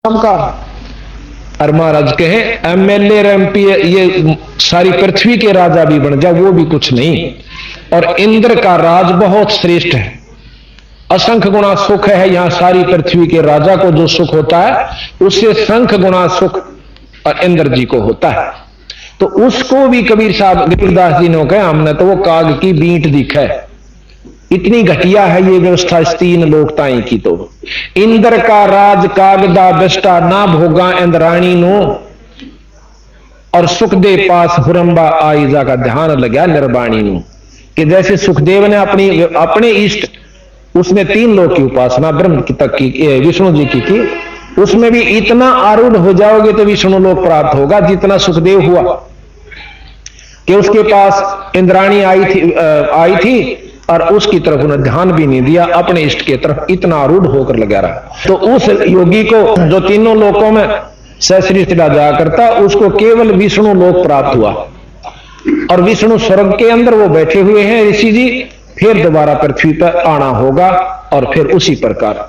का। और महाराज कहे एमएलए एमपी ये सारी पृथ्वी के राजा भी बन जा वो भी कुछ नहीं, और इंद्र का राज बहुत श्रेष्ठ है, असंख्य गुना सुख है। यहां सारी पृथ्वी के राजा को जो सुख होता है उससे संख्य गुना सुख और इंद्र जी को होता है। तो उसको भी कबीर साहब कबीरदास जी ने कहा हमने तो वो काग की बींट दिखा है, इतनी घटिया है ये व्यवस्था इस तीन लोकताएं की। तो इंद्र का राज कागदा बेस्टा ना भोगा इंद्राणी नो, और सुखदेव पास हुरंबा आईजा का ध्यान लगा निर्वाणी नो, कि जैसे सुखदेव ने अपने इष्ट उसने तीन लोक की उपासना ब्रह्म तक की, विष्णु जी की थी, उसमें भी इतना आरूढ़ हो जाओगे तो विष्णु लोक प्राप्त होगा जितना सुखदेव हुआ कि उसके पास इंद्राणी आई थी और उसकी तरफ उन्हें ध्यान भी नहीं दिया, अपने इष्ट की तरफ इतना आरूढ़ होकर लगा रहा। तो उस योगी को जो तीनों लोकों में सश्रेष्ठ जाया करता उसको केवल विष्णु लोक प्राप्त हुआ, और विष्णु स्वर्ग के अंदर वो बैठे हुए हैं ऋषि जी, फिर दोबारा पृथ्वी पर आना होगा। और फिर उसी प्रकार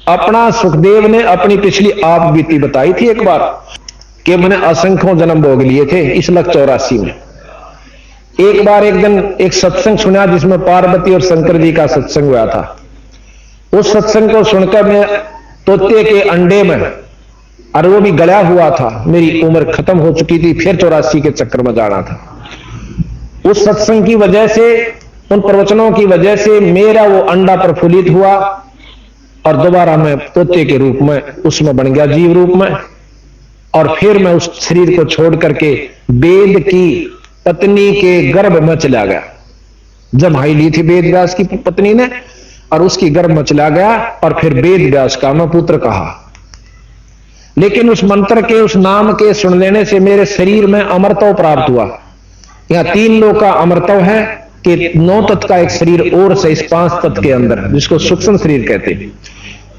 अपना सुखदेव ने अपनी पिछली आप बीती बताई थी एक बार कि मैंने असंख्यों जन्म भोग लिए थे इस लक 84 में। एक बार एक दिन एक सत्संग सुना जिसमें पार्वती और शंकर जी का सत्संग हुआ था। उस सत्संग को सुनकर मैं तोते के अंडे में, और वो भी गला हुआ था, मेरी उम्र खत्म हो चुकी थी, फिर 84 के चक्कर में जाना था। उस सत्संग की वजह से, उन प्रवचनों की वजह से मेरा वो अंडा प्रफुल्लित हुआ और दोबारा मैं तोते के रूप में उसमें बन गया, जीव रूप में। और फिर मैं उस शरीर को छोड़ करके वेद की पत्नी के गर्भ में चला गया। जमाई ली थी वेद व्यास की पत्नी ने, और उसकी गर्भ में चला गया, और फिर वेद व्यास का मैं पुत्र कहा। लेकिन उस मंत्र के, उस नाम के सुन लेने से मेरे शरीर में अमरत्व प्राप्त हुआ। यहां तीन लोग का अमरत्व है कि 9 तत्व का एक शरीर और से इस 5 तत्व के अंदर, जिसको सूक्ष्म शरीर कहते हैं,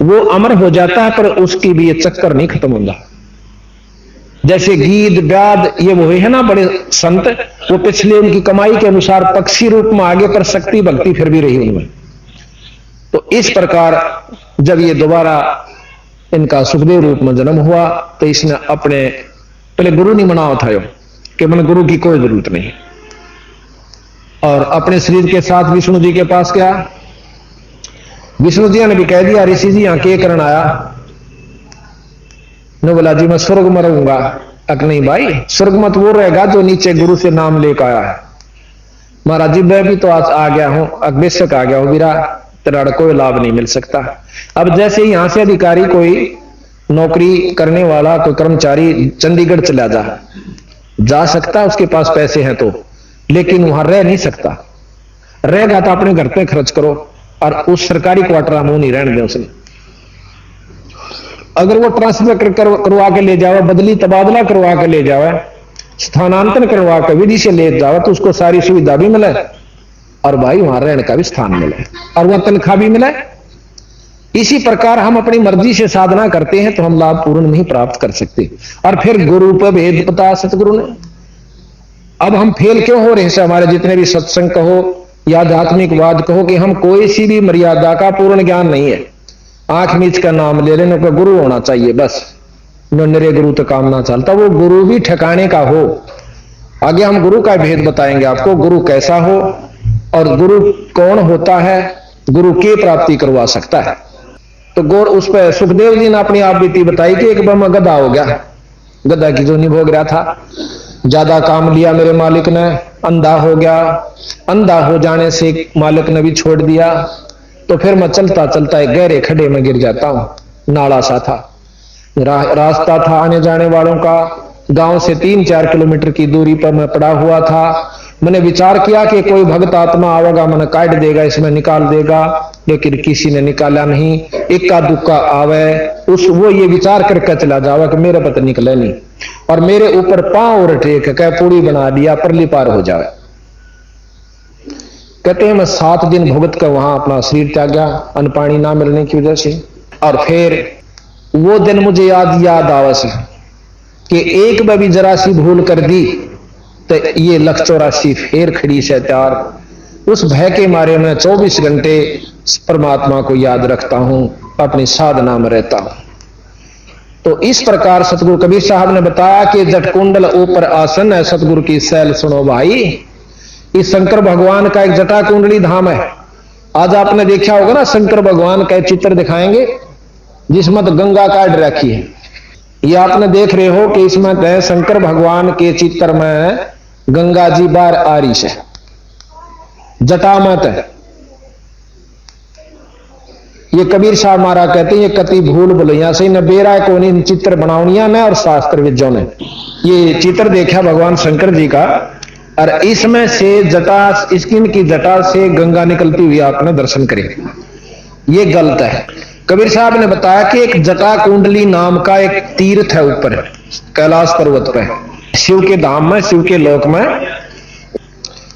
वो अमर हो जाता है, पर उसकी भी ये चक्कर नहीं खत्म होता। जैसे गीद व्याद ये वो है ना बड़े संत, वो पिछले उनकी कमाई के अनुसार पक्षी रूप में आगे, पर शक्ति भक्ति फिर भी रही उनमें। तो इस प्रकार जब ये दोबारा इनका सुखदेव रूप में जन्म हुआ तो इसने अपने पहले गुरु नहीं मनाया था कि मैंने गुरु की कोई जरूरत नहीं, और अपने शरीर के साथ विष्णु जी के पास गया। विष्णु जी ने भी कह दिया ऋषि जी यहां के करना आया? ने बोला जी मैं स्वर्ग में रहूंगा। अक नहीं भाई, स्वर्ग मत वो रहेगा जो नीचे गुरु से नाम लेकर आया है। महाराज जी मैं भी तो आज आ गया हूं, बेशक आ गया हूं, मेरा तेरा कोई लाभ नहीं मिल सकता। अब जैसे यहां से अधिकारी कोई नौकरी करने वाला कोई कर्मचारी चंडीगढ़ चला जा सकता, उसके पास पैसे हैं तो, लेकिन वहां रह नहीं सकता। रहेगा तो अपने घर पे खर्च करो, और उस सरकारी क्वार्टर में नहीं रहने दें उसने। अगर वो ट्रांसफर करवा के ले जावे, बदली तबादला करवा के ले जावे, स्थानांतरण करवा के विधि से ले जावे, तो उसको सारी सुविधा भी मिले, और भाई वहां रहने का भी स्थान मिले, और वह तनख्वाह भी मिले। इसी प्रकार हम अपनी मर्जी से साधना करते हैं तो हम लाभ पूर्ण नहीं प्राप्त कर सकते। और फिर गुरु पर भेद बता सतगुरु ने। अब हम फेल क्यों हो रहे हैं? हमारे जितने भी सत्संग कहो या आध्यात्मिकवाद कहो, कि हम कोई सी भी मर्यादा का पूर्ण ज्ञान नहीं है। आंख मीच का नाम ले लेने का गुरु होना चाहिए बस, मेरे गुरु तो काम ना चलता। वो गुरु भी ठिकाने का हो। आगे हम गुरु का भेद बताएंगे आपको, गुरु कैसा हो और गुरु कौन होता है, गुरु की प्राप्ति करवा सकता है। तो गौर उस पर सुखदेव जी ने अपनी आप बीती बताई कि एक बार मैं गधा हो गया, गधा की जो नहीं भोग रहा था, ज्यादा काम लिया मेरे मालिक ने, अंधा हो गया। अंधा हो जाने से मालिक ने भी छोड़ दिया, तो फिर मैं चलता चलता एक गहरे खड्डे में गिर जाता हूं। नाला सा था, रास्ता था आने जाने वालों का, गांव से 3-4 किलोमीटर की दूरी पर मैं पड़ा हुआ था। मैंने विचार किया कि कोई भक्त आत्मा आवेगा, मैंने काट देगा, इसमें निकाल देगा, लेकिन किसी ने निकाला नहीं। इक्का दुक्का आवे वो ये विचार करके चला जावा कि मेरे पता निकले नहीं, और मेरे ऊपर पांव और टेक के पूरी बना दिया, परली पार हो जाए। कहते हैं मैं 7 दिन भुगत कर वहां अपना शरीर त्यागा, अन्न पानी ना मिलने की वजह से। और फिर वो दिन मुझे याद आवस कि एक बार भी जरा सी भूल कर दी तो ये लक 84 फिर खड़ी से तैयार। उस भय के मारे मैं 24 घंटे परमात्मा को याद रखता हूं, अपनी साधना में रहता हूं। तो इस प्रकार सतगुरु कबीर साहब ने बताया कि जट कुंडल ऊपर आसन है सतगुरु की सैल सुनो भाई। इस शंकर भगवान का एक जटा कुंडली धाम है। आज आपने देखा होगा ना, शंकर भगवान का चित्र दिखाएंगे जिसमें तो गंगा काट रखी है। ये आपने देख रहे हो कि इसमें शंकर भगवान के चित्र में गंगा जी बार आ रही है, जटामत है। ये कबीर साहब महाराज कहते हैं ये कति भूल भुलैया से न बेरा को नहीं चित्र बनावनिया ने और शास्त्र विद्यों ने ये चित्र देखा भगवान शंकर जी का, और इसमें से जटा, स्किन की जटा से गंगा निकलती हुई आपने दर्शन करे। ये गलत है। कबीर साहब ने बताया कि एक जटा कुंडली नाम का एक तीर्थ है ऊपर कैलाश पर्वत पे, शिव के धाम में, शिव के लोक में।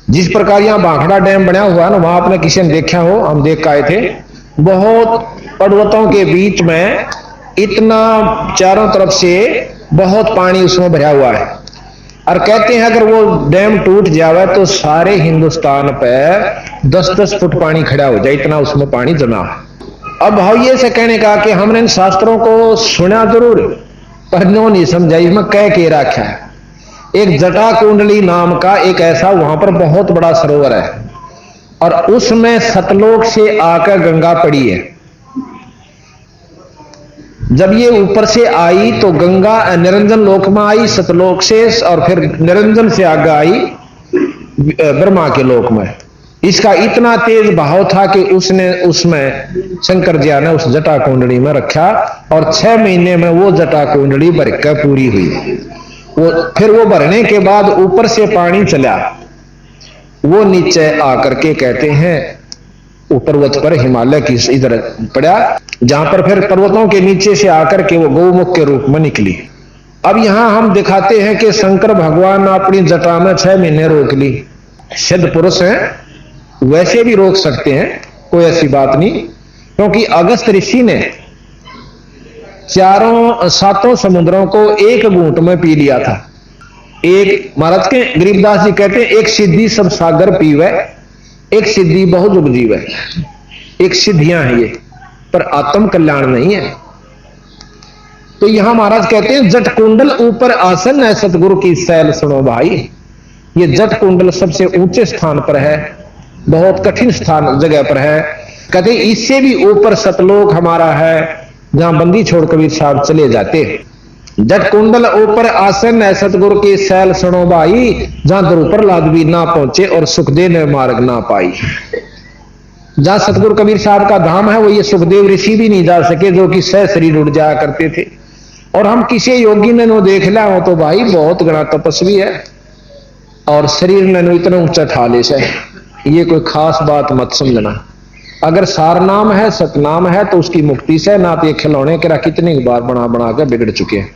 जिस प्रकार यहां भाखड़ा डैम बना हुआ ना, वहां आपने किसी ने देखा हो, हम देख के आए थे। बहुत पर्वतों के बीच में इतना चारों तरफ से बहुत पानी उसमें भरा हुआ है, और कहते हैं अगर वो डैम टूट जावे तो सारे हिंदुस्तान पे 10-10 फुट पानी खड़ा हो जाए, इतना उसमें पानी जमा है। अब भैया से कहने का कि हमने इन शास्त्रों को सुना जरूर पर नो नहीं समझा, इसमें कह के रखा है। एक जटा कुंडली नाम का एक ऐसा वहां पर बहुत बड़ा सरोवर है, और उसमें सतलोक से आकर गंगा पड़ी है। जब ये ऊपर से आई तो गंगा निरंजन लोक में आई सतलोक से, और फिर निरंजन से आगे आई ब्रह्मा के लोक में। इसका इतना तेज बहाव था कि उसने उसमें शंकर जी ने उस जटा कुंडली में रखा, और 6 महीने में वो जटा कुंडली भरकर पूरी हुई। फिर वो भरने के बाद ऊपर से पानी चला, वो नीचे आकर के कहते हैं पर्वत पर हिमालय की इधर पड़ा, जहां पर फिर पर्वतों के नीचे से आकर के वो गौमुख के रूप में निकली। अब यहां हम दिखाते हैं कि शंकर भगवान अपनी जटा में 6 महीने रोक ली। सिद्ध पुरुष हैं, वैसे भी रोक सकते हैं, कोई ऐसी बात नहीं, क्योंकि अगस्त ऋषि ने 7 समुद्रों को एक घूंट में पी लिया था। एक महाराज के गरीबदास जी कहते हैं एक सिद्धि सब सागर पीवे, एक सिद्धि बहुत उपजीव है। एक सिद्धियां हैं ये, पर आत्म कल्याण नहीं है। तो यहां महाराज कहते हैं जट कुंडल ऊपर आसन है सतगुरु की सैल सुनो भाई। ये जट कुंडल सबसे ऊंचे स्थान पर है, बहुत कठिन स्थान जगह पर है। कहते इससे भी ऊपर सतलोक हमारा है, जहां बंदी छोड़ कबीर साहब चले जाते। जट कुंडल ऊपर आसन है सतगुरु की सैल सुनो भाई, जहां ध्रुव प्रहलाद भी ना पहुंचे और सुखदेव ने मार्ग ना पाई। जहां सतगुरु कबीर साहब का धाम है, वो ये सुखदेव ऋषि भी नहीं जा सके, जो कि सह शरीर उड़ जाया करते थे। और हम किसी योगी ने नो देख लिया हो तो भाई बहुत घना तपस्वी है, और शरीर ने नो इतना ऊंचा ठाले से, ये कोई खास बात मत समझना। अगर सार नाम है, सतनाम है, तो उसकी मुक्ति से ना तो ये खिलौने के कितनी बार बना बना कर बिगड़ चुके हैं।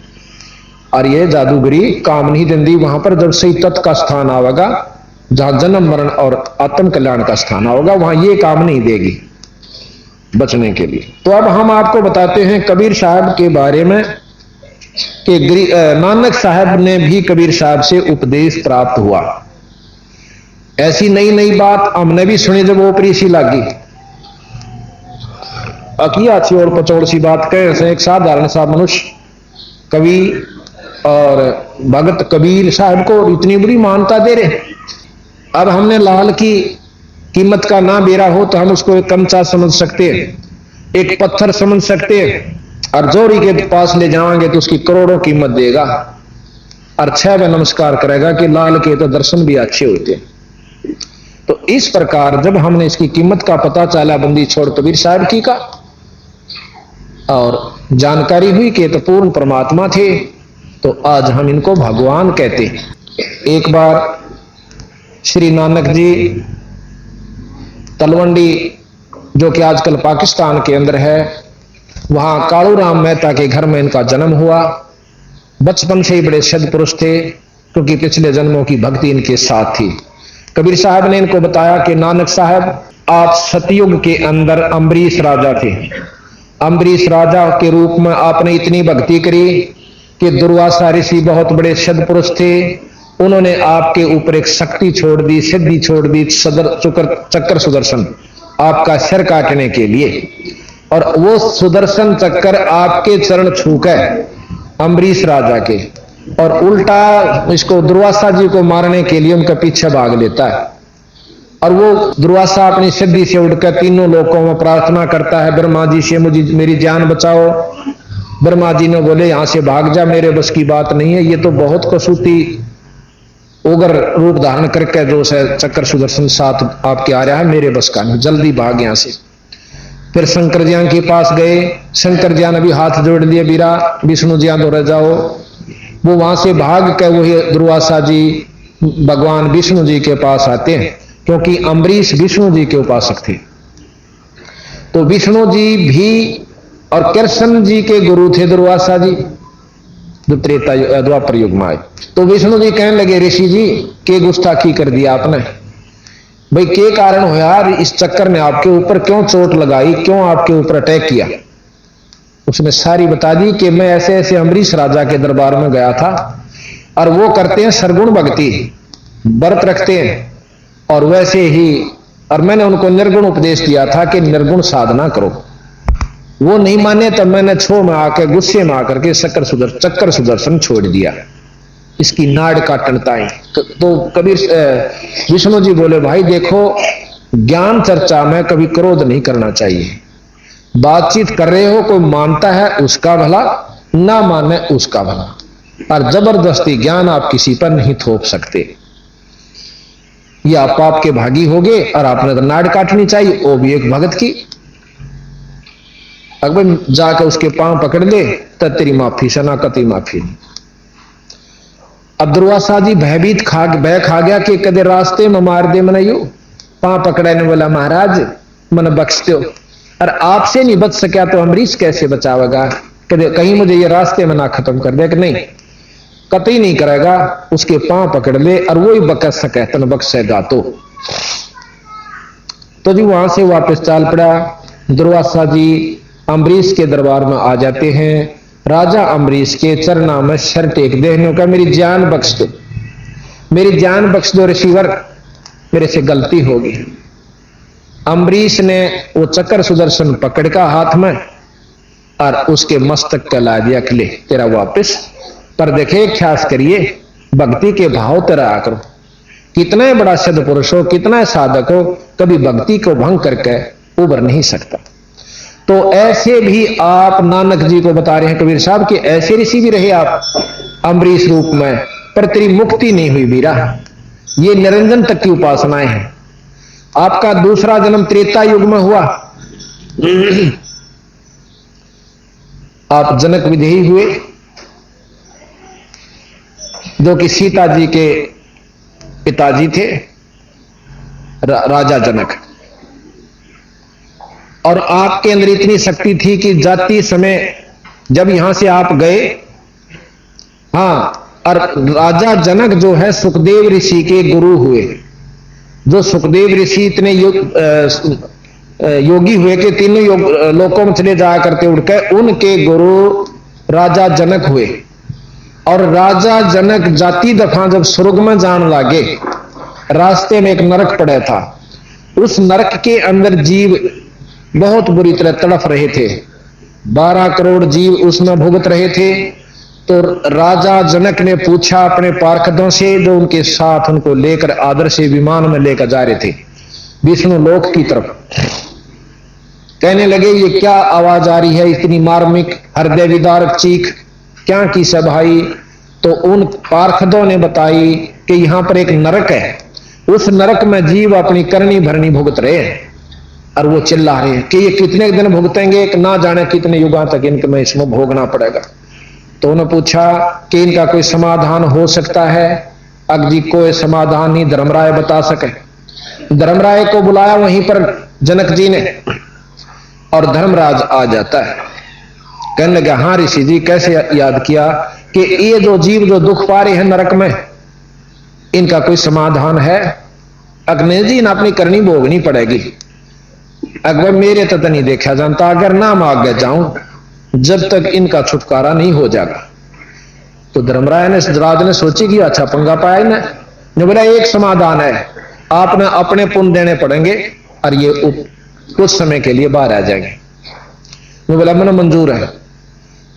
और ये जादूगरी काम नहीं देंदी वहां पर। जब सही तत्व का स्थान आवेगा, जहां जन्म मरण और आत्म कल्याण का स्थान आवेगा, वहां ये काम नहीं देगी बचने के लिए। तो अब हम आपको बताते हैं कबीर साहब के बारे में कि नानक साहब ने भी कबीर साहब से उपदेश प्राप्त हुआ। ऐसी नई नई बात हमने भी सुनी जब ओपरी सी लागी। अकिया अच्छी और पचौड़ सी बात कहे से एक साधारण सा मनुष्य कवि और भगत कबीर साहब को इतनी बुरी मान्यता दे रहे। अब हमने लाल की कीमत का ना बेरा हो तो हम उसको एक कमचा समझ सकते हैं, एक पत्थर समझ सकते हैं, और जोरी के पास ले जाएंगे तो उसकी करोड़ों कीमत देगा, और 6 में नमस्कार करेगा कि लाल के तो दर्शन भी अच्छे होते हैं। तो इस प्रकार जब हमने इसकी कीमत का पता चला बंदी छोड़ कबीर साहब की का, और जानकारी हुई कि तो पूर्ण परमात्मा थे, तो आज हम इनको भगवान कहते हैं। एक बार श्री नानक जी तलवंडी, जो कि आजकल पाकिस्तान के अंदर है, वहां कालू राम मेहता के घर में इनका जन्म हुआ। बचपन से ही बड़े सिद्ध पुरुष थे, क्योंकि पिछले जन्मों की भक्ति इनके साथ थी। कबीर साहब ने इनको बताया कि नानक साहब, आप सतयुग के अंदर अम्बरीश राजा थे। अम्बरीश राजा के रूप में आपने इतनी भक्ति करी कि दुर्वासा ऋषि बहुत बड़े सिद्ध पुरुष थे, उन्होंने आपके ऊपर एक शक्ति छोड़ दी, सिद्धि छोड़ दी, चक्कर सुदर्शन, आपका सिर काटने के लिए। और वो सुदर्शन चक्कर आपके चरण छूकर अम्बरीश राजा के, और उल्टा इसको दुर्वासा जी को मारने के लिए उनका पीछे भाग लेता है। और वो दुर्वासा अपनी सिद्धि से उठकर तीनों लोकों में प्रार्थना करता है, ब्रह्मा जी से मुझे मेरी जान बचाओ। ब्रह्मा जी ने बोले यहां से भाग जा, मेरे बस की बात नहीं है, ये तो बहुत कसूती उग्र रूप धारण करके जो है चक्र सुदर्शन साथ आपके आ रहा है, मेरे बस का नहीं, जल्दी भाग यहां से। फिर शंकर जी के पास गए, शंकर जी ने भी हाथ जोड़ लिए, बीरा विष्णु जी दौड़े जाओ। वो वहां से भाग के वही दुर्वासा जी भगवान विष्णु जी के पास आते हैं, क्योंकि अम्बरीश विष्णु जी के उपासक थे। तो विष्णु जी भी और कृष्ण जी के गुरु थे दुर्वासा जी, जो त्रेता द्वापर युग में आए। तो विष्णु जी कहने लगे, ऋषि जी के गुस्ताखी कर दिया आपने, भाई के कारण हो यार, इस चक्कर ने आपके ऊपर क्यों चोट लगाई, क्यों आपके ऊपर अटैक किया। उसने सारी बता दी कि मैं ऐसे ऐसे अम्बरीश राजा के दरबार में गया था, और वो करते हैं सरगुण भक्ति, व्रत रखते हैं, और वैसे ही और मैंने उनको निर्गुण उपदेश दिया था कि निर्गुण साधना करो। वो नहीं माने तो मैंने छो में आकर गुस्से में आकर के चक्कर सुदर्शन छोड़ दिया, इसकी नाड़ काटनता है। तो कबीर विष्णु जी बोले, भाई देखो ज्ञान चर्चा में कभी क्रोध नहीं करना चाहिए, बातचीत कर रहे हो, कोई मानता है उसका भला, ना माने उसका भला, और जबरदस्ती ज्ञान आप किसी पर नहीं थोप सकते। ये आप आपके भागी होगे, और आपने तो नाड़ काटनी चाहिए, वो भी एक भगत की। अगर जाकर उसके पांव पकड़ ले तो तेरी माफी, शनाकती माफी नहीं। अब दुर्वासा जी भयभीत भय खा गया कि कदे रास्ते में मार दे मन, यू पांव पकड़ने वाला महाराज मन बख्श दो, और आपसे नहीं बच सका तो अम्बरीश कैसे बचावेगा, कदे कहीं मुझे ये रास्ते में ना खत्म कर दे। कि नहीं, कतई नहीं करेगा, उसके पांव पकड़ ले और वो ही बकस सके तन बख्शेगा। तो जी वहां से वापस चाल पड़ा। दुर्वासा जी अम्बरीश के दरबार में आ जाते हैं, राजा अम्बरीश के चरणों में सर टेक देने का, मेरी जान बख्श दो, मेरी जान बख्श दो ऋषिवर, मेरे से गलती होगी। अम्बरीश ने वो चक्र सुदर्शन पकड़ का हाथ में और उसके मस्तक का ला दिया, ले तेरा वापस। पर देखे ख्यास करिए, भक्ति के भाव तेरा करो, कितना बड़ा सिद्ध पुरुष हो, कितना साधक हो, कभी भक्ति को भंग करके उबर नहीं सकता। तो ऐसे भी आप नानक जी को बता रहे हैं कबीर साहब कि ऐसे ऋषि भी रहे आप अम्बरीश रूप में, पर तेरी मुक्ति नहीं हुई बीरा। ये निरंजन तक की उपासनाएं हैं। आपका दूसरा जन्म त्रेता युग में हुआ, आप जनक विदेही हुए, जो कि सीता जी के पिताजी थे, राजा जनक। और आपके अंदर इतनी शक्ति थी कि जाति समय जब यहां से आप गए, और राजा जनक जो है सुखदेव ऋषि के गुरु हुए। जो सुखदेव ऋषि इतने योगी हुए कि तीनों लोकों में चले जाया करते उड़कर, उनके गुरु राजा जनक हुए। और राजा जनक जाति दफा जब स्वर्ग में जान लागे, रास्ते में एक नरक पड़ा था, उस नरक के अंदर जीव बहुत बुरी तरह तड़फ रहे थे, 12 करोड़ जीव उसमें भुगत रहे थे। तो राजा जनक ने पूछा अपने पार्षदों से, जो उनके साथ उनको लेकर आदर से विमान में लेकर जा रहे थे विष्णु लोक की तरफ, कहने लगे ये क्या आवाज आ रही है, इतनी मार्मिक हृदय विदारक चीख, क्या की सब भाई। तो उन पार्षदों ने बताई कि यहां पर एक नरक है, उस नरक में जीव अपनी करनी भरनी भुगत रहे हैं, और वो चिल्ला रहे हैं कि ये कितने दिन भुगतेंगे, ना जाने कितने युगों तक इनको में इसमें भोगना पड़ेगा। तो उन्होंने पूछा कि इनका कोई समाधान हो सकता है। अग जी कोई समाधान नहीं धर्मराय बता सके। धर्मराय को बुलाया वहीं पर जनक जी ने, और धर्मराज आ जाता है, कहने लगा हाँ ऋषि जी, कैसे याद किया कि ये जो जीव जो दुख पा रहे हैं नरक में, इनका कोई समाधान है। अग्नि जी ने अपनी करनी भोगनी पड़ेगी, अगर मेरे तक नहीं देखा जानता, अगर ना मांग जाऊं जब तक इनका छुटकारा नहीं हो जाएगा। तो धर्मराय ने राज ने सोची कि अच्छा पंगा पाया ने बोला एक समाधान है, आपने अपने पुण्य देने पड़ेंगे और ये कुछ समय के लिए बाहर आ जाएंगे। वो बोला मैंने मंजूर है।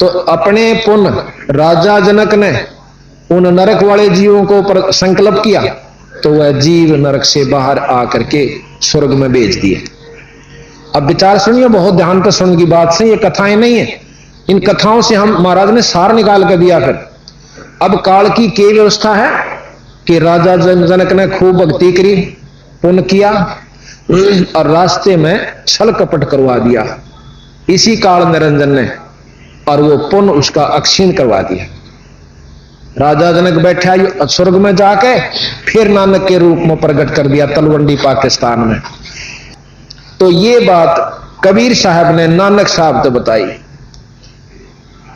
तो अपने पुण्य राजा जनक ने उन नरक वाले जीवों को संकल्प किया, तो वह जीव नरक से बाहर आकर के स्वर्ग में भेज दिए। अब विचार सुनिए, बहुत ध्यान पर सुनने की बात से, ये कथाएं नहीं है, इन कथाओं से हम महाराज ने सार निकाल कर दिया। फिर अब काल की क्या व्यवस्था है कि राजा जनक ने खूब भक्ति करी, पुण्य किया और रास्ते में छल कपट करवा दिया इसी काल निरंजन ने, और वो पुण्य उसका अक्षीण करवा दिया। राजा जनक बैठा स्वर्ग में जाके फिर नानक के रूप में प्रकट कर दिया तलवंडी पाकिस्तान में। तो ये बात कबीर साहब ने नानक साहब तो बताई।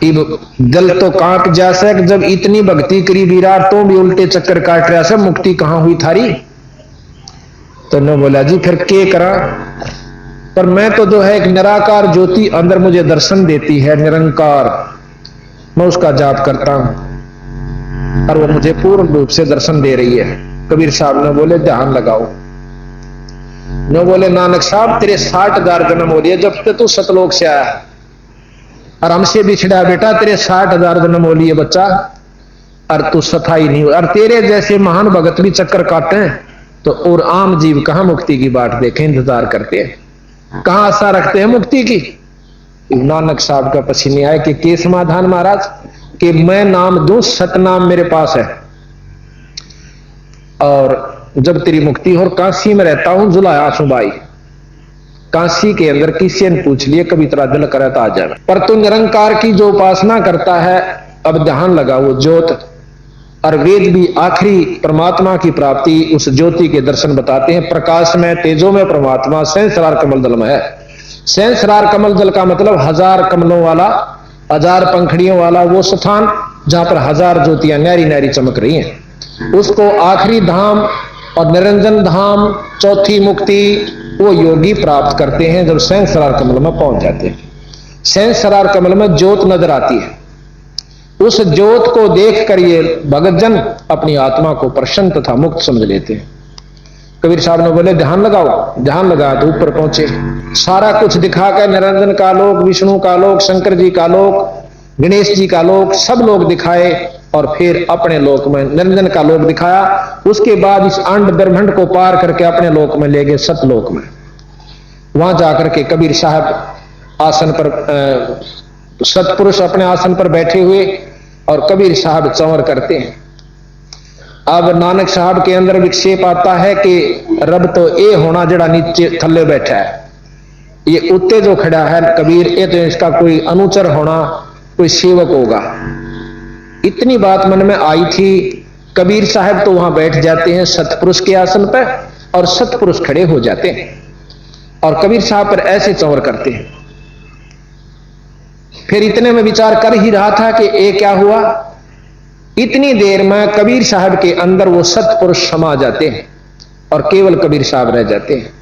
दिल तो कांप जैसे जब इतनी भक्ति करी विराट तो भी उल्टे चक्कर काट रहा से, मुक्ति कहां हुई थारी? तो न बोला जी फिर के करा, पर मैं तो जो है एक निराकार ज्योति अंदर मुझे दर्शन देती है, निरंकार, मैं उसका जाप करता हूं और वो मुझे पूर्ण रूप से दर्शन दे रही है। कबीर साहब ने बोले ध्यान लगाओ। न बोले नानक साहब तेरे 60,000 जन्म हो लिए जब तू सतलोक से आया और हमसे बिछड़ा बेटा, तेरे 60,000 जन्म हो लिए बच्चा, और तू सफाई नहीं हो, और तेरे जैसे महान भगत भी चक्कर काटे हैं, तो और आम जीव कहां मुक्ति की बाट देखे, इंतजार करते हैं, कहां आशा रखते हैं मुक्ति की। नानक साहब का पसीने आए कि के समाधान महाराज, कि मैं नाम दूं, सतनाम मेरे पास है, और जब तेरी मुक्ति हो, काशी में रहता हूं जुलाया सुबाई, काशी के अंदर किसी ने पूछ लिए कभी तेरा दिल करे तो आ जाए, पर तू निरंकार की जो उपासना करता है, अब ध्यान लगा, वो ज्योत और वेद भी आखिरी परमात्मा की प्राप्ति उस ज्योति के दर्शन बताते हैं। प्रकाश में तेजो में परमात्मा सहस्रार कमल दल में है। सहस्रार कमल दल का मतलब 1000 कमलों वाला, 1000 पंखड़ियों वाला वो स्थान जहां पर 1000 ज्योतियां न्यारी न्यारी चमक रही हैं, उसको आखिरी धाम और निरंजन धाम, चौथी मुक्ति वो योगी प्राप्त करते हैं जब सहस्रार कमल में पहुंच जाते हैं। सहस्रार कमल में ज्योत नजर आती है, उस ज्योत को देखकर ये भगतजन अपनी आत्मा को प्रसन्न तथा मुक्त समझ लेते हैं। कबीर साहब ने बोले ध्यान लगाओ, ध्यान लगा तो ऊपर पहुंचे, सारा कुछ दिखाकर निरंजन का लोक, विष्णु का लोक, शंकर जी का लोक, गणेश जी का लोक, सब लोग दिखाए और फिर अपने लोक में निरंजन का लोक दिखाया। उसके बाद इस अंड ब्रह्मांड को पार करके अपने लोक में ले गए, सतलोक में। वहां जाकर के कबीर साहब आसन पर, सतपुरुष अपने आसन पर बैठे हुए और कबीर साहब चंवर करते हैं। अब नानक साहब के अंदर विक्षेप आता है कि रब तो ये होना जड़ा नीचे थल्ले बैठा है, ये उत्ते जो खड़ा है कबीर, ये तो इसका कोई अनुचर होना, कोई सेवक होगा। इतनी बात मन में आई थी। कबीर साहब तो वहां बैठ जाते हैं सतपुरुष के आसन पर और सतपुरुष खड़े हो जाते हैं और कबीर साहब पर ऐसे चंवर करते हैं। फिर इतने में विचार कर ही रहा था कि ये क्या हुआ। इतनी देर में कबीर साहब के अंदर वो सतपुरुष समा जाते हैं और केवल कबीर साहब रह जाते हैं।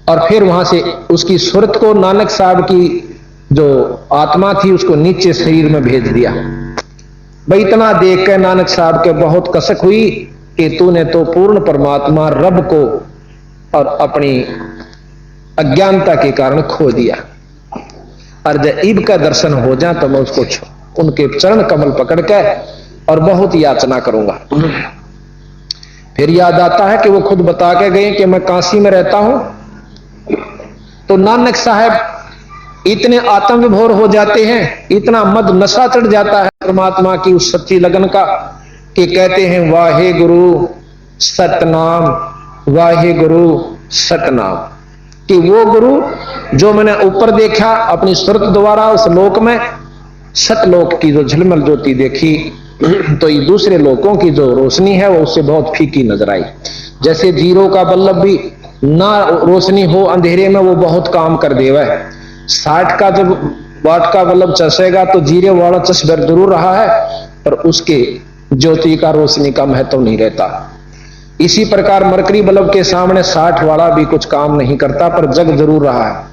और फिर वहां से उसकी सूरत को, नानक साहब की जो आत्मा थी उसको नीचे शरीर में भेज दिया। भाई इतना देख कर नानक साहब के बहुत कसक हुई कि तूने तो पूर्ण परमात्मा रब को और अपनी अज्ञानता के कारण खो दिया, और जब ईब का दर्शन हो जाए तो मैं उसको उनके चरण कमल पकड़ के और बहुत याचना करूंगा। फिर याद आता है कि वो खुद बता के गए कि मैं काशी में रहता हूं। तो नानक साहब इतने आत्म विभोर हो जाते हैं, इतना मद नशा चढ़ जाता है परमात्मा की उस सच्ची लगन का, कि कहते हैं वाहे गुरु सतनाम, वाहे गुरु सतनाम, कि वो गुरु जो मैंने ऊपर देखा अपनी सूरत द्वारा उस लोक में, सतलोक की जो झलमल ज्योति देखी, तो ये दूसरे लोकों की जो रोशनी है वो उससे बहुत फीकी नजर आई। जैसे जीरो का बल्लभ भी ना रोशनी हो अंधेरे में वो बहुत काम कर देवा है। 60 का जब वाट का बल्लभ चसेगा तो जीरे वाला चश्बर जरूर रहा है, पर उसके ज्योति का रोशनी का महत्व नहीं रहता। इसी प्रकार मरकरी बल्ब के सामने 60 वाला भी कुछ काम नहीं करता, पर जग जरूर रहा है।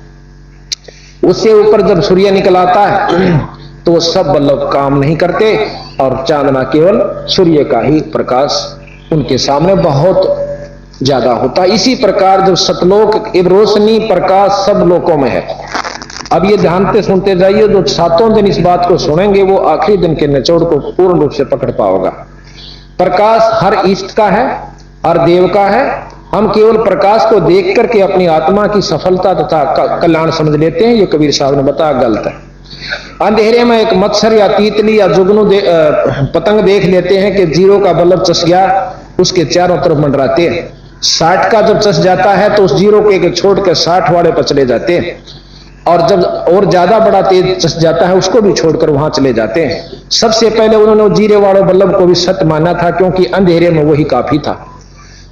उससे ऊपर जब सूर्य निकल आता है तो वो सब बल्ब काम नहीं करते और चांदना केवल सूर्य का ही प्रकाश उनके सामने बहुत ज्यादा होता। इसी प्रकार जब सतलोक रोशनी प्रकाश सब लोकों में है, अब ये ध्यान से सुनते जाइए, जो 7 दिन इस बात को सुनेंगे वो आखिरी दिन के निचोड़ को पूर्ण रूप से पकड़ पाओगा। प्रकाश हर ईष्ट का है, हर देव का है। हम केवल प्रकाश को देख करके अपनी आत्मा की सफलता तथा कल्याण समझ लेते हैं, ये कबीर साहब ने बताया गलत है। अंधेरे में एक मच्छर या तीतली या जुगनू पतंग देख लेते हैं कि 0 का बल्ब चस गया, उसके चारों तरफ मंडराते हैं। 60 का जब चस जाता है तो उस 0 के छोड़ के 60 वाले पर चले जाते हैं, और जब और ज्यादा बड़ा तेज चस जाता है उसको भी छोड़कर वहां चले जाते हैं। सबसे पहले उन्होंने 0 वाले बल्ब को भी सत्य माना था, क्योंकि अंधेरे में वही काफी था।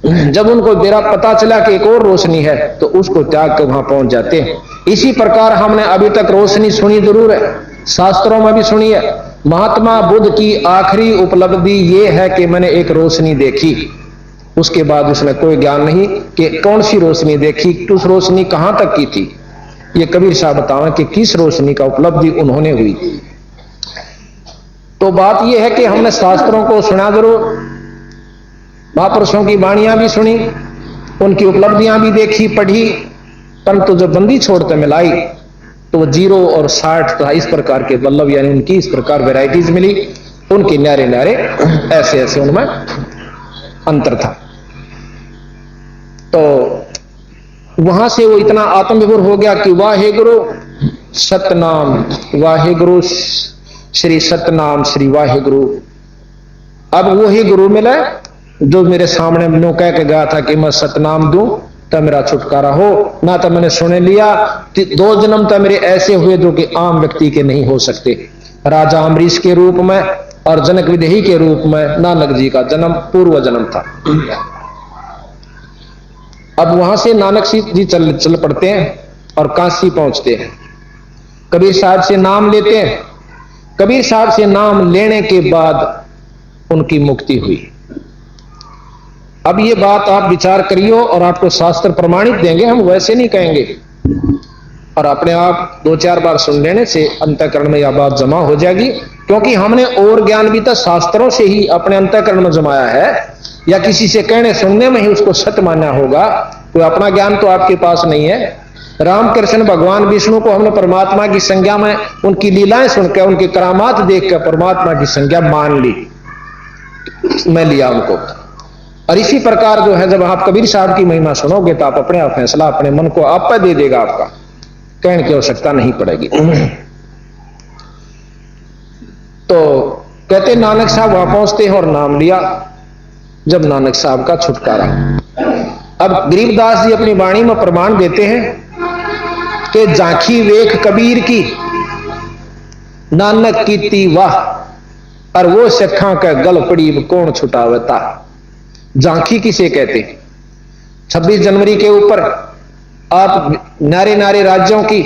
जब उनको मेरा पता चला कि एक और रोशनी है तो उसको त्याग कर वहां पहुंच जाते हैं। इसी प्रकार हमने अभी तक रोशनी सुनी जरूर है, शास्त्रों में भी सुनी है। महात्मा बुद्ध की आखिरी उपलब्धि ये है कि मैंने एक रोशनी देखी, उसके बाद उसमें कोई ज्ञान नहीं कि कौन सी रोशनी देखी, उस रोशनी कहां तक की थी। ये कबीर साहब बताओ कि किस रोशनी का उपलब्धि उन्होंने हुई। तो बात यह है कि हमने शास्त्रों को सुना जरूर, महापुरुषों की वाणियां भी सुनी, उनकी उपलब्धियां भी देखी पढ़ी, परंतु जब बंदी छोड़ते मिलाई तो 0 और 60 था इस प्रकार के बल्लभ, यानी उनकी इस प्रकार वैरायटीज मिली, उनके न्यारे न्यारे ऐसे ऐसे उनमें अंतर था। तो वहां से वो इतना आत्मविभोर हो गया कि वाहे गुरु सतनाम, वाहे गुरु श्री सतनाम श्री वाहे गुरु। अब वही गुरु मिला जो मेरे सामने मैंने कह के गया था कि मैं सतनाम दूं तो मेरा छुटकारा हो, ना तो मैंने सुन लिया। 2 जन्म तो मेरे ऐसे हुए जो कि आम व्यक्ति के नहीं हो सकते। राजा अम्बरीश के रूप में और जनक विदेही के रूप में नानक जी का जन्म पूर्व जन्म था। अब वहां से नानक जी चल पड़ते हैं और काशी पहुंचते हैं, कबीर साहब से नाम लेते हैं। कबीर साहब से नाम लेने के बाद उनकी मुक्ति हुई। अब ये बात आप विचार करियो और आपको शास्त्र प्रमाणित देंगे, हम वैसे नहीं कहेंगे। और अपने आप 2-4 बार सुन लेने से अंतःकरण में यह बात जमा हो जाएगी, क्योंकि हमने और ज्ञान भी तो शास्त्रों से ही अपने अंतःकरण में जमाया है, या किसी से कहने सुनने में ही उसको सत्य मानना होगा। कोई अपना ज्ञान तो आपके पास नहीं है। रामकृष्ण भगवान विष्णु को हमने परमात्मा की संज्ञा में उनकी लीलाएं सुनकर, उनके करामात देखकर परमात्मा की संज्ञा मान ली, मैं लिया उनको। और इसी प्रकार जो है, जब आप कबीर साहब की महिमा सुनोगे तो आप अपने आप फैसला अपने मन को आप पर दे देगा, आपका कहने की आवश्यकता नहीं पड़ेगी। तो कहते नानक साहब वहां पहुंचते हैं और नाम लिया, जब नानक साहब का छुटकारा। अब गरीबदास जी अपनी वाणी में प्रमाण देते हैं कि झांकी वेख कबीर की नानक कीती वाह, और वो सखा का गल पड़ी कौन छुटावता। झांकी किसे कहते हैं? 26 जनवरी के ऊपर आप नारे नारे राज्यों की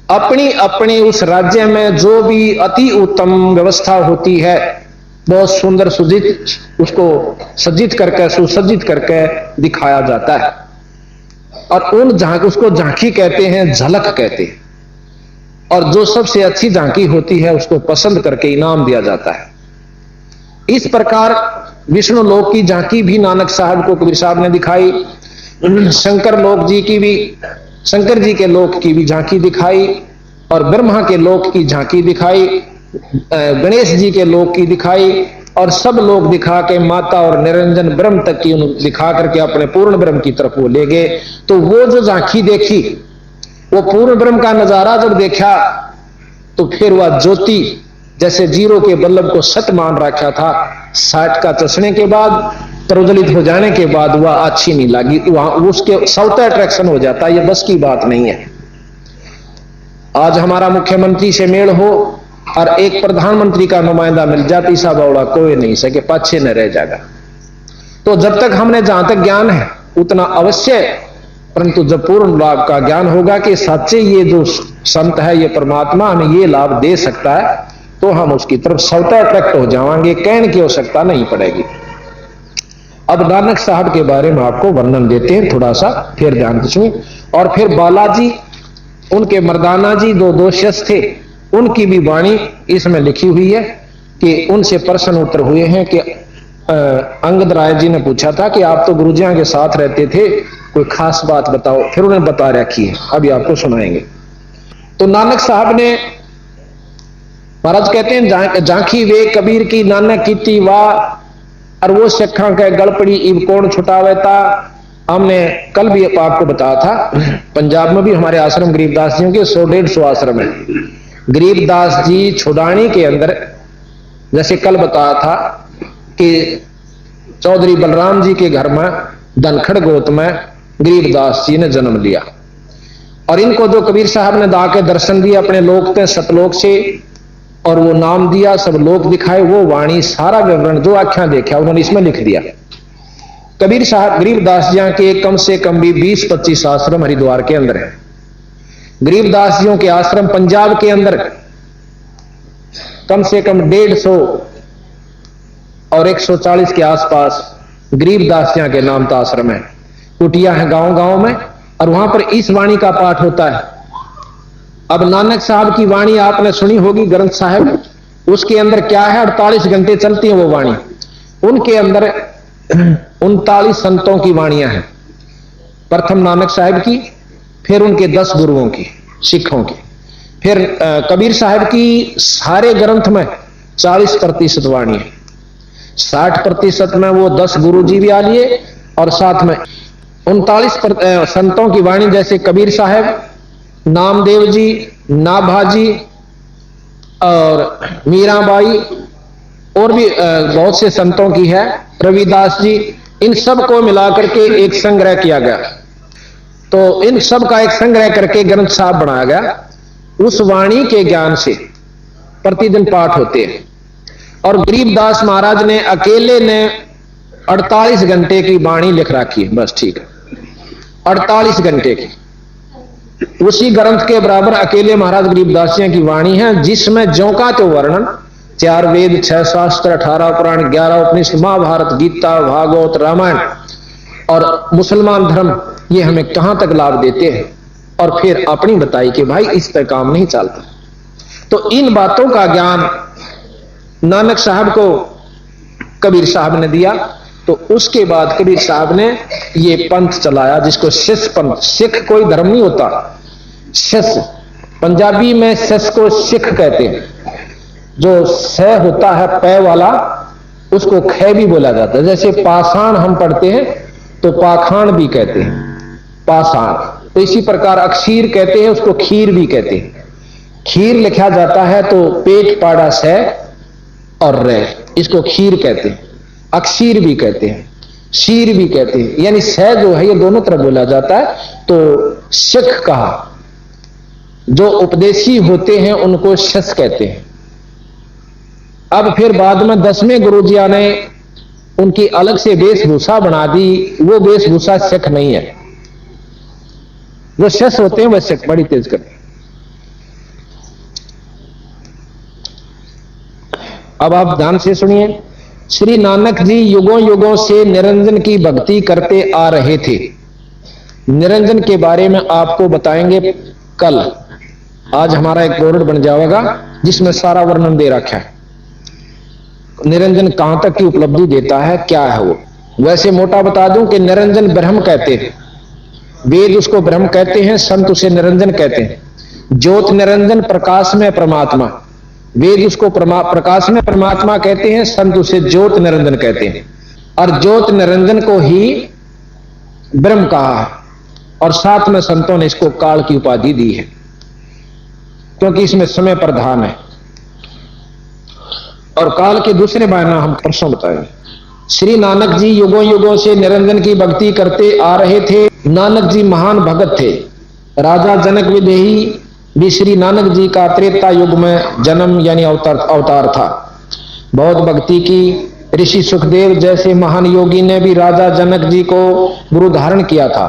अपनी अपनी उस राज्य में जो भी अति उत्तम व्यवस्था होती है, बहुत सुंदर सुजित उसको सज्जित करके सुसज्जित करके दिखाया जाता है। और उन झांकी, उसको झांकी कहते हैं, झलक कहते हैं। और जो सबसे अच्छी झांकी होती है उसको पसंद करके इनाम दिया जाता है। इस प्रकार विष्णु लोक की झांकी भी नानक साहब को कबीर साहब ने दिखाई। शंकर लोक जी की भी, शंकर जी के लोक की भी झांकी दिखाई, और ब्रह्मा के लोक की झांकी दिखाई, गणेश जी के लोक की दिखाई, और सब लोग दिखा के माता और निरंजन ब्रह्म तक की दिखा करके अपने पूर्ण ब्रह्म की तरफ वो ले गए। तो वो जो झांकी देखी, वो पूर्ण ब्रह्म का नजारा जब देखा तो फिर वह ज्योति जैसे 0 के बल्लभ को सत मान रखा था, 60 का चसने के बाद, प्रज्वलित हो जाने के बाद वह अच्छी नहीं लगी, वहां उसके सौता अट्रैक्शन हो जाता। यह बस की बात नहीं है। आज हमारा मुख्यमंत्री से मेल हो और एक प्रधानमंत्री का नुमाइंदा मिल जाती, सा बौड़ा कोई नहीं सके, पाछे न रह जाएगा। तो जब तक हमने जहां तक ज्ञान है उतना अवश्य, परंतु जब पूर्ण लाभ का ज्ञान होगा कि सच्चे ये जो संत है, ये परमात्मा हमें ये लाभ दे सकता है, तो हम उसकी तरफ स्वतः अट्रैक्ट हो जाएंगे, कहने की आवश्यकता नहीं पड़ेगी। अब नानक साहब के बारे में आपको वर्णन देते हैं थोड़ा सा, फिर ध्यान सुनिए। और फिर बालाजी, उनके मर्दाना जी दो शिष्य थे, उनकी भी वाणी इसमें लिखी हुई है कि उनसे प्रश्न उत्तर हुए हैं कि अंगद राय जी ने पूछा था कि आप तो गुरुजियों के साथ रहते थे, कोई खास बात बताओ। फिर उन्हें बता रखी है, अभी आपको सुनाएंगे। तो नानक साहब ने, महाराज कहते हैं, झांकी वे कबीर की नानक कीती वाह, और वो सिखा के गड़पड़ी इब कौन छुटावे था। हमने कल भी आपको बताया था, पंजाब में भी हमारे आश्रम गरीबदास जी के 100-150 आश्रम है। गरीबदास जी छुड़ानी के अंदर, जैसे कल बताया था कि चौधरी बलराम जी के घर में धनखड़ गोत में गरीबदास जी ने जन्म लिया, और इनको जो कबीर साहब ने दा के दर्शन दिए अपने लोक थे सतलोक से, और वो नाम दिया, सब लोग दिखाए, वो वाणी सारा विवरण जो आख्या देखा उन्होंने इसमें लिख दिया। कबीर साहब गरीबदास जी के कम से कम भी 20-25 आश्रम हरिद्वार के अंदर है। गरीबदास जियों के आश्रम पंजाब के अंदर कम से कम 150 और 140 के आसपास गरीबदास जी के नाम का आश्रम है। कुटिया है गांव गांव में, और वहां पर इस वाणी का पाठ होता है। अब नानक साहब की वाणी आपने सुनी होगी, ग्रंथ साहब, उसके अंदर क्या है, 48 घंटे चलती है वो वाणी। उनके अंदर 39 संतों की वाणियां हैं, प्रथम नानक साहब की, फिर उनके 10 गुरुओं की, सिखों की, फिर कबीर साहब की सारे ग्रंथ में 40% वाणी है। 60% में वो 10 गुरु जी भी आ लिए, और साथ में 39 संतों की वाणी, जैसे कबीर साहब, नामदेव जी, नाभाजी और मीराबाई, और भी बहुत से संतों की है, रविदास जी, इन सब को मिलाकर के एक संग्रह किया गया। तो इन सब का एक संग्रह करके ग्रंथ साहब बनाया गया। उस वाणी के ज्ञान से प्रतिदिन पाठ होते हैं। और गरीबदास महाराज ने अकेले ने 48 घंटे की वाणी लिख रखी है, बस ठीक है, 48 घंटे की। उसी ग्रंथ के बराबर अकेले महाराज गरीबदास जी की वाणी है, जिसमें ज्यों का तो वर्णन 4 वेद, 6 शास्त्र, 18 पुराण, 11 उपनिषद, महाभारत, गीता, भागवत, रामायण और मुसलमान धर्म, ये हमें कहां तक लाभ देते हैं, और फिर अपनी बताई कि भाई इस पर काम नहीं चलता। तो इन बातों का ज्ञान नानक साहब को कबीर साहब ने दिया। तो उसके बाद कबीर साहब ने ये पंथ चलाया, जिसको शिष्य पंथ। सिख कोई धर्म नहीं होता, शिष्य, पंजाबी में शिष्य को सिख कहते हैं। जो स होता है पै वाला, उसको ख भी बोला जाता है। जैसे पाषाण हम पढ़ते हैं तो पाखाण भी कहते हैं, पाषाण। तो इसी प्रकार अक्षीर कहते हैं, उसको खीर भी कहते हैं। खीर लिखा जाता है तो पेट पाड़ा से और रे, इसको खीर कहते हैं। अक्षीर भी कहते हैं, शीर भी कहते हैं, यानी स जो है ये दोनों तरफ बोला जाता है। तो सिख कहा, जो उपदेशी होते हैं उनको शिष्य कहते हैं। अब फिर बाद में 10वें गुरु जी ने उनकी अलग से वेशभूषा बना दी। वो वेशभूषा सिख नहीं है, जो शिष्य होते हैं वह सिख। बड़ी तेज करते। अब आप ध्यान से सुनिए। श्री नानक जी युगों युगों से निरंजन की भक्ति करते आ रहे थे। निरंजन के बारे में आपको बताएंगे कल। आज हमारा एक बोर्ड बन जाएगा जिसमें सारा वर्णन दे रखा है, निरंजन कहां तक की उपलब्धि देता है, क्या है वो। वैसे मोटा बता दूं कि निरंजन ब्रह्म कहते हैं, वेद उसको ब्रह्म कहते हैं, संत उसे निरंजन कहते हैं। ज्योत निरंजन, प्रकाश में परमात्मा, वेद उसको प्रकाश में परमात्मा कहते हैं, संत उसे ज्योत निरंजन कहते हैं। और ज्योत निरंजन को ही ब्रह्म कहा है, और साथ में संतों ने इसको काल की उपाधि दी है, क्योंकि इसमें समय प्रधान है। और काल के दूसरे मायना हम परसों बताएंगे। श्री नानक जी युगों युगों से निरंजन की भक्ति करते आ रहे थे। नानक जी महान भगत थे। राजा जनक विदेही भी श्री नानक जी का त्रेता युग में जन्म यानी अवतार था। बहुत भक्ति की। ऋषि सुखदेव जैसे महान योगी ने भी राजा जनक जी को गुरु धारण किया था,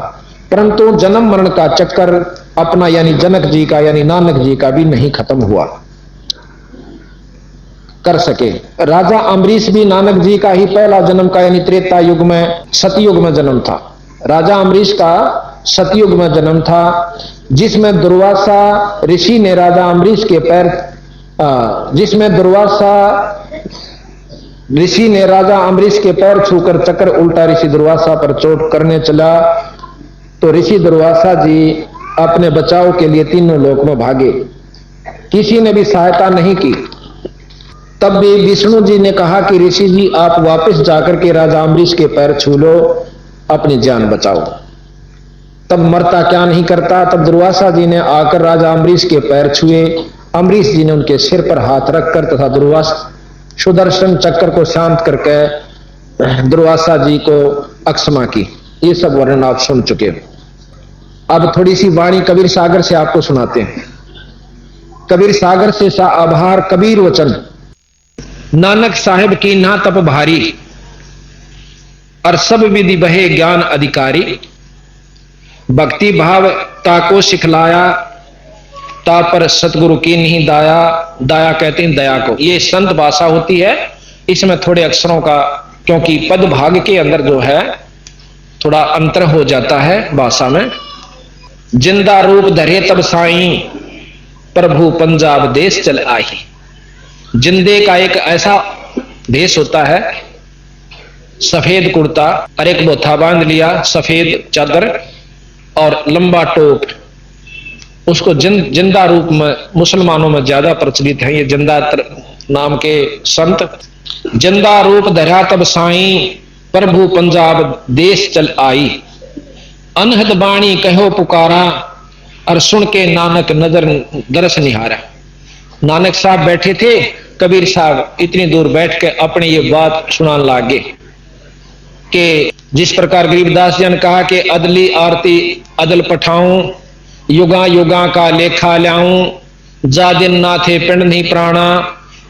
परंतु जन्म मरण का चक्कर अपना यानी जनक जी का यानी नानक जी का भी नहीं खत्म हुआ कर सके। राजा अम्बरीश भी नानक जी का ही पहला जन्म का यानी त्रेता युग में सतयुग में जन्म था। राजा अम्बरीश का सतयुग में जन्म था, जिसमें दुर्वासा ऋषि ने राजा अम्बरीश के पैर जिसमें दुर्वासा ऋषि ने राजा अम्बरीश के पैर छूकर चक्र उल्टा ऋषि दुर्वासा पर चोट करने चला, तो ऋषि दुर्वासा जी अपने बचाव के लिए तीनों लोक में भागे, किसी ने भी सहायता नहीं की। तब भी विष्णु जी ने कहा कि ऋषि जी आप वापस जाकर के राजा अम्बरीश के पैर छू लो, अपनी जान बचाओ। तब मरता क्या नहीं करता। तब दुर्वासा जी ने आकर राजा अम्बरीश के पैर छुए। अम्बरीश जी ने उनके सिर पर हाथ रखकर तथा दुर्वासा सुदर्शन चक्र को शांत करके दुर्वासा जी को अक्षमा की। ये सब वर्णन आप सुन चुके हो। अब थोड़ी सी वाणी कबीर सागर से आपको सुनाते हैं। कबीर सागर से सा आभार कबीर वचन, नानक साहेब की ना तप भारी, और सब विधि बहे ज्ञान अधिकारी। भक्ति भाव ताको सिखलाया, ता पर सतगुरु की नहीं दाया। दाया कहते हैं दया को। ये संत भाषा होती है, इसमें थोड़े अक्षरों का, क्योंकि पद भाग के अंदर जो है थोड़ा अंतर हो जाता है भाषा में। जिंदा रूप धरे तब साईं, प्रभु पंजाब देश चल आई। जिंदे का एक ऐसा भेष होता है, सफेद कुर्ता और एक बोथा बांध लिया, सफेद चादर और लंबा टोप। उसको जिंदा रूप में मुसलमानों में ज्यादा प्रचलित है ये जिंदा नाम के संत। जिंदा रूप धरा तब साईं, प्रभु पंजाब देश चल आई। अनहद बाणी कहो पुकारा, और सुन के नानक नजर दरस निहारा। नानक साहब बैठे थे, कबीर साहब इतनी दूर बैठ के अपने ये बात सुनाने लागे कि जिस प्रकार गरीबदास जी ने कहा कि अदली आरती अदल पठाऊं, युगा युगा का लेखा ल्याऊं। जा दिन ना थे पिंड नहीं प्राणा,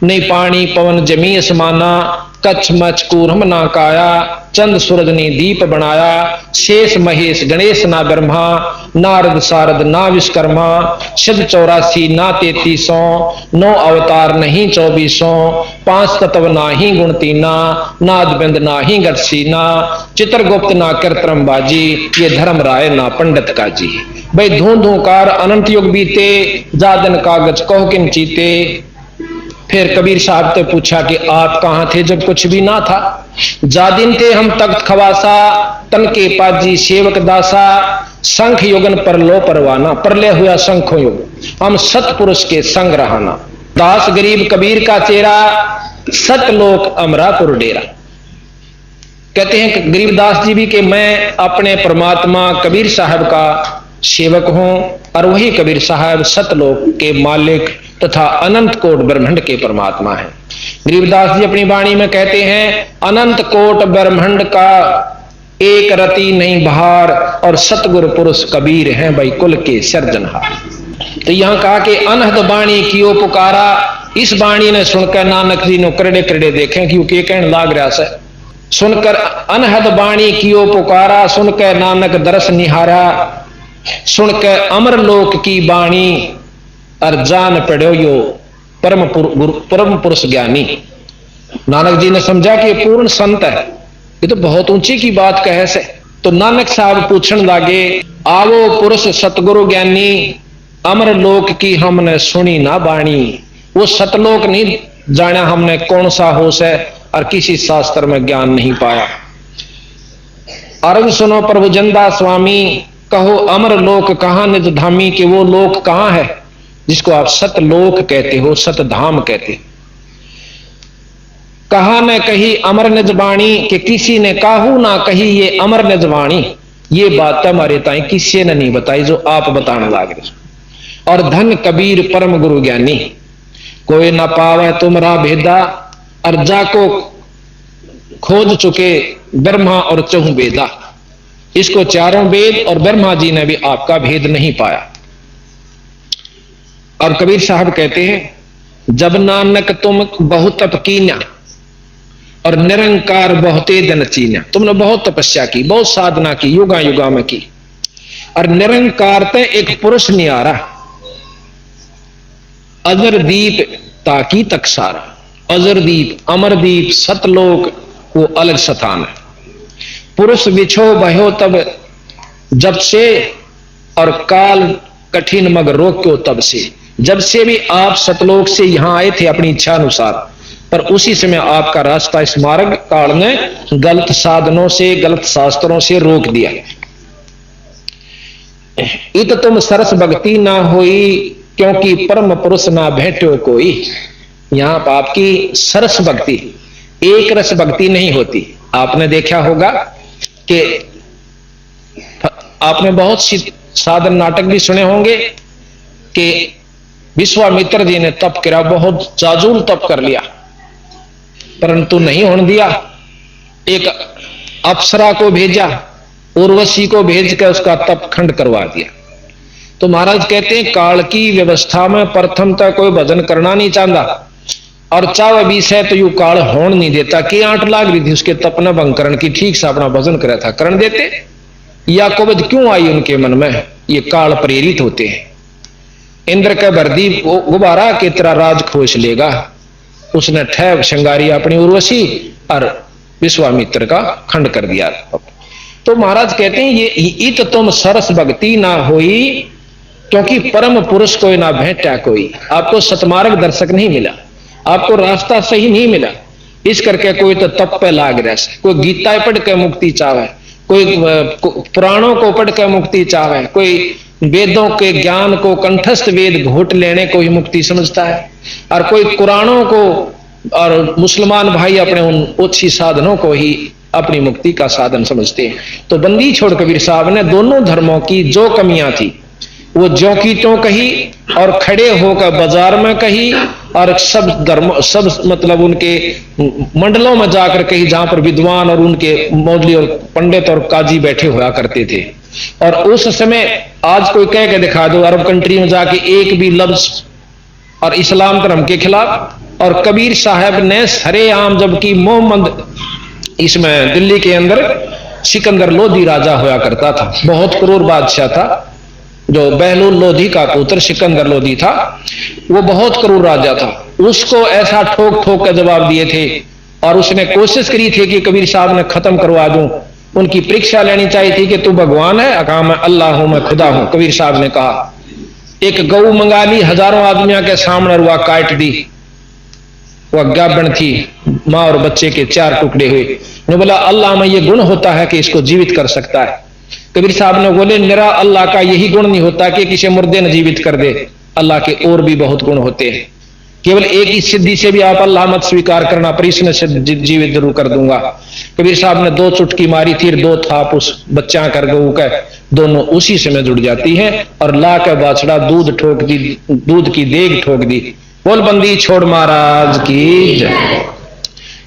नहीं पानी पवन जमी समाना। कच्छ मच कूरम ना काया, चंद सूरज ने दीप बनाया। शेष महेश गणेश ना ब्रह्मा, नारद सारद ना विश्वकर्मा। सिद्ध 84 ना 3300, 9 अवतार नहीं 2400। 5 तत्व ना ही गुण तीना, नाद बिंद ना ही गटसीना। चित्रगुप्त ना कृत्रम बाजी, ये धर्म राय ना पंडित का जी। भाई धू धूकार अनंत युग बीते, जादन कागज कहो किन चीते। फिर कबीर साहब ने पूछा कि आप कहां थे जब कुछ भी ना था। जादिन थे हम तख्त खवासा, तन के पाजी सेवक दासा। शंख युगन पर लो परवाना, परले हुआ शंखो युग, हम सतपुरुष के संग रहाना। दास गरीब कबीर का चेहरा, सतलोक अमरापुर डेरा। कहते हैं गरीबदास जी भी कि मैं अपने परमात्मा कबीर साहब का सेवक हूं, और वही कबीर साहब सतलोक के मालिक तथा अनंत कोट ब्रह्मांड के परमात्मा है। गरीबदास जी अपनी वाणी में कहते हैं, अनंत कोट ब्रह्मांड का एक रति नहीं बहार, और सतगुरु पुरुष कबीर हैं भाई कुल के सर्जनहार। तो यहां कहा कि अनहद बाणी कियो पुकारा। इस बाणी ने सुनकर नानक जी ने करड़े करड़े देखे, क्योंकि कहने लाग रहा से सुनकर अनहद बाणी कियो पुकारा। सुनकर नानक दरस निहारा, सुनकर अमर लोक की बाणी, और जान पड़ो यो परम पुरुष ज्ञानी। नानक जी ने समझा कि ये पूर्ण संत है, ये तो बहुत ऊंची की बात कहे से। तो नानक साहब पूछने लागे, आवो पुरुष सतगुरु ज्ञानी, अमर लोक की हमने सुनी ना बाणी। वो सतलोक नहीं जाना हमने कौन सा होश है, और किसी शास्त्र में ज्ञान नहीं पाया। अर्ज सुनो प्रभु जंदा स्वामी, कहो अमर लोक कहां निज धामी। कि वो लोक कहां है जिसको आप सतलोक कहते हो, सतधाम कहते। कहा न कही अमर निजवाणी, कि किसी ने काहू ना कही ये अमर निजवाणी। ये बात हमारे ताई किसी ने नहीं बताई जो आप बताने लाग रहे। और धन कबीर परम गुरु ज्ञानी, कोई ना पावे तुमरा भेदा। और जाको खोज चुके ब्रह्मा और चहु वेदा। इसको चारों वेद और ब्रह्मा जी ने भी आपका भेद नहीं पाया। और कबीर साहब कहते हैं, जब नानक तुम बहुत तप कीन्या, और निरंकार बहुते दिन चीन्या। तुमने बहुत तपस्या की, बहुत साधना की, युगा युगा में की, और निरंकार ते एक पुरुष नियारा। अजरदीप ताकी तक सारा। अजरदीप, अमरदीप, सतलोक वो अलग स्थान है। पुरुष बिछो भयो तब जब से, और काल कठिन मग रोक्यो तब से। जब से भी आप सतलोक से यहां आए थे अपनी इच्छा अनुसार, पर उसी समय आपका रास्ता इस मार्ग काल ने गलत साधनों से, गलत शास्त्रों से रोक दिया। इत तुम सरस भक्ति ना होई, क्योंकि परम पुरुष ना भेटो कोई। यहां पर आपकी सरस भक्ति, एक रस भक्ति नहीं होती। आपने देखा होगा कि आपने बहुत सी साधन नाटक भी सुने होंगे कि विश्वामित्र जी ने तप करा, बहुत जाजूल तप कर लिया, परंतु नहीं होने दिया। एक अप्सरा को भेजा, उर्वशी को भेज कर उसका तप खंड करवा दिया। तो महाराज कहते हैं काल की व्यवस्था में प्रथम तक कोई भजन करना नहीं चाहता, और चाव विषय तो यू काल होने नहीं देता कि 8 लाख रही थी उसके तप न भंग करण की, ठीक से अपना भजन करा था, करण देते या कोविद क्यों आई उनके मन में? ये काल प्रेरित होते हैं। इंद्र का बर्दी गुब्बारा की तरह राज खोज लेगा, उसने ठैब श्रृंगारी अपनी उर्वशी और विश्वामित्र का खंड कर दिया। तो महाराज कहते हैं ये इत तुम सरस भक्ति ना होई, क्योंकि परम पुरुष कोई ना भेटा कोई। आपको सतमार्ग दर्शक नहीं मिला, आपको रास्ता सही नहीं मिला, इस करके कोई तो तप पे लाग रहा है, कोई गीता पढ़ के मुक्ति चाहे, कोई पुराणों को पढ़ के मुक्ति चाहे, कोई वेदों के ज्ञान को कंठस्थ वेद घोट लेने को ही मुक्ति समझता है, और कोई कुरानों को और मुसलमान भाई अपने उन ओछी साधनों को ही अपनी मुक्ति का साधन समझते हैं। तो बंदी छोड़ कबीर साहब ने दोनों धर्मों की जो कमियां थी वो ज्यों की त्यों कही, और खड़े होकर बाजार में कही, और सब धर्म सब मतलब उनके मंडलों में जाकर कही जहां पर विद्वान और उनके मौलवी और पंडित और काजी बैठे हुआ करते थे। और उस समय आज कोई कह के दिखा दो अरब कंट्री में जाके एक भी लफ्ज और इस्लाम धर्म के खिलाफ, और कबीर साहब ने सरेआम, जबकि मोहम्मद इसमें दिल्ली के अंदर सिकंदर लोधी राजा हुआ करता था, बहुत क्रूर बादशाह था, जो बहलूल लोधी का पुत्र सिकंदर लोधी था, वो बहुत क्रूर राजा था। उसको ऐसा ठोक ठोक कर जवाब दिए थे, और उसने कोशिश करी थी कि कबीर साहब ने खत्म करवा दूं। उनकी परीक्षा लेनी चाहिए थी कि तू भगवान है? कहा मैं अल्लाह हूं, मैं खुदा हूं। कबीर साहब ने कहा, एक गऊ मंगा ली, हजारों आदमियों के सामने रुआ काट दी, वह गाबन थी, मां और बच्चे के 4 टुकड़े हुए। उन्होंने बोला अल्लाह में यह गुण होता है कि इसको जीवित कर सकता है? कबीर साहब ने बोले मेरा अल्लाह का यही गुण नहीं होता कि किसी मुर्दे ने जीवित कर दे, अल्लाह के और भी बहुत गुण होते हैं, केवल एक ही सिद्धि से भी आप अल्लाह मत स्वीकार करना, पर इसने जीवित जरूर कर दूंगा। कबीर साहब ने 2 चुटकी मारी थी, 2 थाप उस बच्चा कर गऊ का, दोनों उसी समय जुड़ जाती है, और ला के बाछड़ा दूध ठोक दी, दूध की देग ठोक दी। बोल बंदी छोड़ महाराज की जय।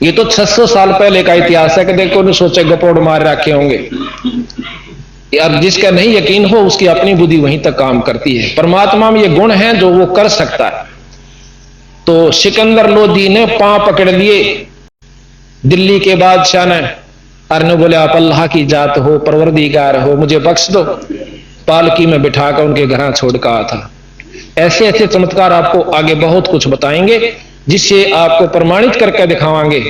ये तो 600 साल पहले का इतिहास है कि देखो नहीं सोचे गपोड़ मार रखे होंगे यार। जिसका नहीं यकीन हो उसकी अपनी बुद्धि वहीं तक काम करती है। परमात्मा में ये गुण है जो वो कर सकता है। तो सिकंदर लोधी ने पांव पकड़ लिए दिल्ली के बादशाह ने, अरने बोले आप अल्लाह की जात हो, परवरदिगार हो, मुझे बख्श दो। पालकी में बिठाकर उनके घर छोड़ कर आया था। ऐसे ऐसे चमत्कार आपको आगे बहुत कुछ बताएंगे, जिससे आपको प्रमाणित करके दिखावांगे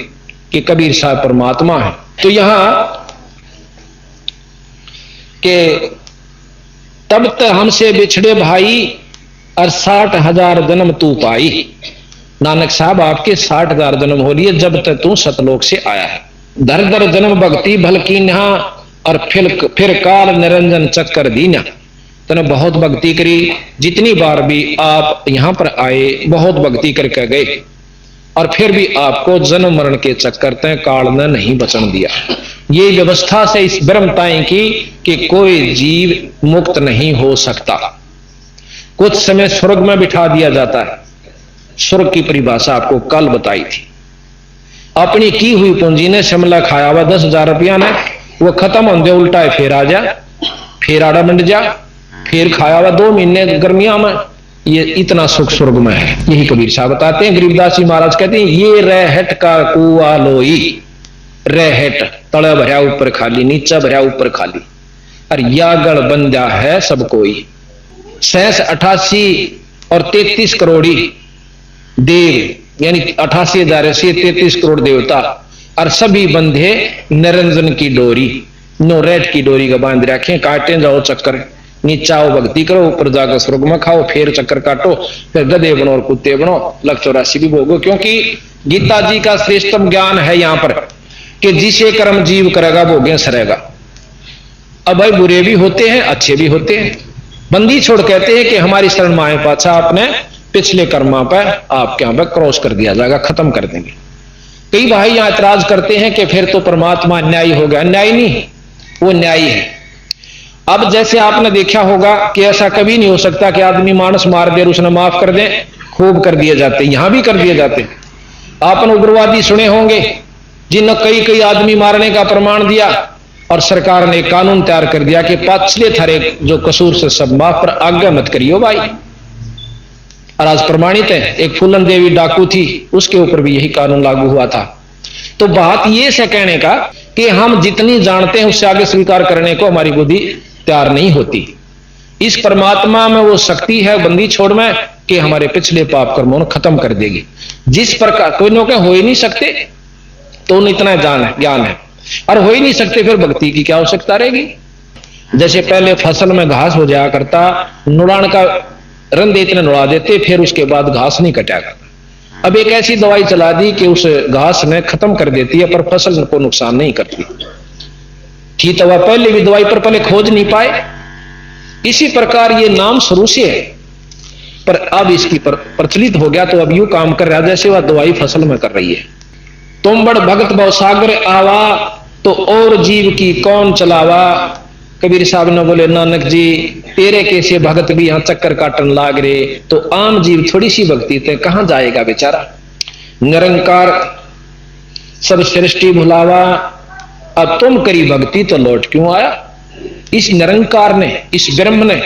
कि कबीर साहब परमात्मा है। तो यहां के तब तक हमसे बिछड़े भाई और 60,000 जन्म तू पाई। नानक साहब आपके 60,000 जन्म हो लिए जब तक तू सतलोक से आया है। दर दर जन्म भक्ति भल की नहा, और फिर काल निरंजन चक्कर दीना। तने बहुत भक्ति करी, जितनी बार भी आप यहां पर आए बहुत भक्ति करके गए, और फिर भी आपको जन्म मरण के चक्कर तय काल ने नहीं बचन दिया। ये व्यवस्था से इस ब्रह्मताएं की कि कोई जीव मुक्त नहीं हो सकता। कुछ समय स्वर्ग में बिठा दिया जाता है। स्वर्ग की परिभाषा आपको कल बताई थी। अपनी की हुई पूंजी ने शिमला खाया हुआ 10,000 रुपया ने, वो खत्म होंगे उल्टा है, फिर आ जा, फिर आड़ा मंड जा, फिर खाया हुआ 2 महीने गर्मियां में। ये इतना सुख स्वर्ग में है। यही कबीर साहब बताते हैं। गरीबदास जी महाराज कहते हैं ये रहट का कुआ लोई, रहट तले भरिया ऊपर खाली, नीचा भरिया ऊपर खाली, और यागड़ बंदा है सब कोई। 88 और 33 करोड़ी देव, यानी 88,000 से 33 करोड़ देवता, और सभी बंधे निरंजन की डोरी, नो रेट की डोरी का बांध रखे। काटे जाओ चक्कर, नीचा आओ भक्ति करो, ऊपर जाकर स्वर्ग में खाओ, फिर चक्कर काटो, फिर गधे बनो और कुत्ते बनो, 184 भी भोगो। क्योंकि गीता जी का श्रेष्ठतम ज्ञान है यहां पर कि जिसे कर्म जीव करेगा भोगे सरेगा। अब भाई बुरे भी होते हैं अच्छे भी होते हैं, बंदी छोड़ कहते हैं कि हमारी शरण माए पाछा आपने पिछले कर्मा पर आपके यहां पर क्रॉस कर दिया जाएगा, खत्म कर देंगे। कई भाई यहां ऐतराज करते हैं कि फिर तो परमात्मा न्यायी हो गया। न्यायी नहीं, वो न्यायी है। अब जैसे आपने देखा होगा कि ऐसा कभी नहीं हो सकता कि आदमी मानस मार दे और उसने माफ कर दे, खूब कर दिए जाते, यहां भी कर दिए जाते। आपने उग्रवादी सुने होंगे जिन्होंने कई कई आदमी मारने का प्रमाण दिया और सरकार ने कानून तैयार कर दिया कि पिछले थारे जो कसूर से सब माफ, पर आगे मत करियो भाई। और आज प्रमाणित है, एक फूलन देवी डाकू थी, उसके ऊपर भी यही कानून लागू हुआ था। तो बात यह से कहने का कि हम जितनी जानते हैं उससे आगे स्वीकार करने को हमारी बुद्धि तैयार नहीं होती। इस परमात्मा में वो शक्ति है बंदी छोड़ में कि हमारे पिछले पाप कर्मों को खत्म कर देगी। जिस प्रकार कोई लोग हो ही नहीं सकते तो उन्हें इतना ज्ञान है और हो ही नहीं सकते, फिर भक्ति की क्या आवश्यकता रहेगी। जैसे पहले फसल में घास हो जाया करता, नुड़ान का रंधे इतने नुड़ा देते, फिर उसके बाद घास नहीं कटा करता। अब एक ऐसी दवाई चला दी कि उस घास ने खत्म कर देती है पर फसल को नुकसान नहीं करती थी। तो वह पहले भी दवाई पर पहले खोज नहीं पाए। इसी प्रकार ये नाम शुरू से है पर अब इसकी प्रचलित हो गया तो अब यूं काम कर रहा है जैसे वह दवाई फसल में कर रही है। तुम बड़ भगत भव सागर आवा तो और जीव की कौन चलावा। कबीर साहब ने बोले नानक जी तेरे कैसे भगत भी यहां चक्कर काटन लाग रहे, तो आम जीव थोड़ी सी भक्ति थे कहां जाएगा बेचारा। निरंकार सब सृष्टि भुलावा, अब तुम करी भक्ति तो लौट क्यों आया। इस निरंकार ने, इस ब्रह्म ने,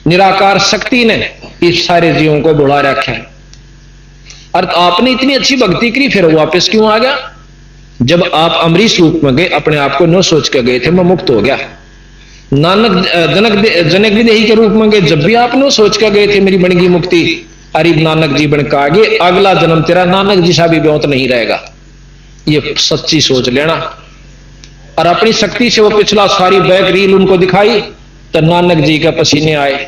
निराकार शक्ति ने इस सारे जीवों को बुला रखा है। और आपने इतनी अच्छी भक्ति करी फिर वापस क्यों आ गया। जब आप अमरीश रूप में गए अपने आप को न सोच के गए थे मैं मुक्त हो गया। नानक जनक देही के रूप में गए जब भी आप न सोच के गए थे मेरी बन गई मुक्ति। अरे नानक जी बन का आगे अगला जन्म तेरा नानक जी सा भी बहुत नहीं रहेगा, ये सच्ची सोच लेना। और अपनी शक्ति से वो पिछला सारी बैक रील उनको दिखाई तो नानक जी के पसीने आए।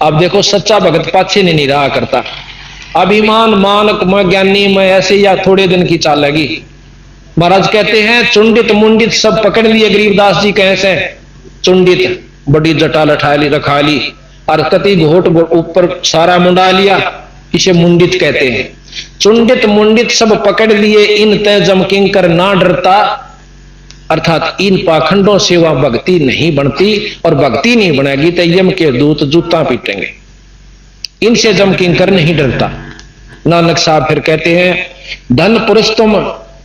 अब देखो सच्चा भगत पाछे नहीं रहा करता। अभिमान मानक मैं ज्ञानी मैं ऐसे या थोड़े दिन की चाल लगी। महाराज कहते हैं चुंडित मुंडित सब पकड़ लिए। गरीबदास जी कैसे चुंडित बड़ी जटा लठाली रखा ली और कति घोट ऊपर सारा मुंडा लिया, इसे मुंडित कहते हैं। चुंडित मुंडित सब पकड़ लिए इन तय जमकिंग कर ना डरता, अर्थात इन पाखंडों से वह भक्ति नहीं बनती और भक्ति नहीं बनेगी तो यम के दूत जूता पीटेंगे। इनसे जम किंकर नहीं डरता। नानक साहब फिर कहते हैं धन पुरुष तुम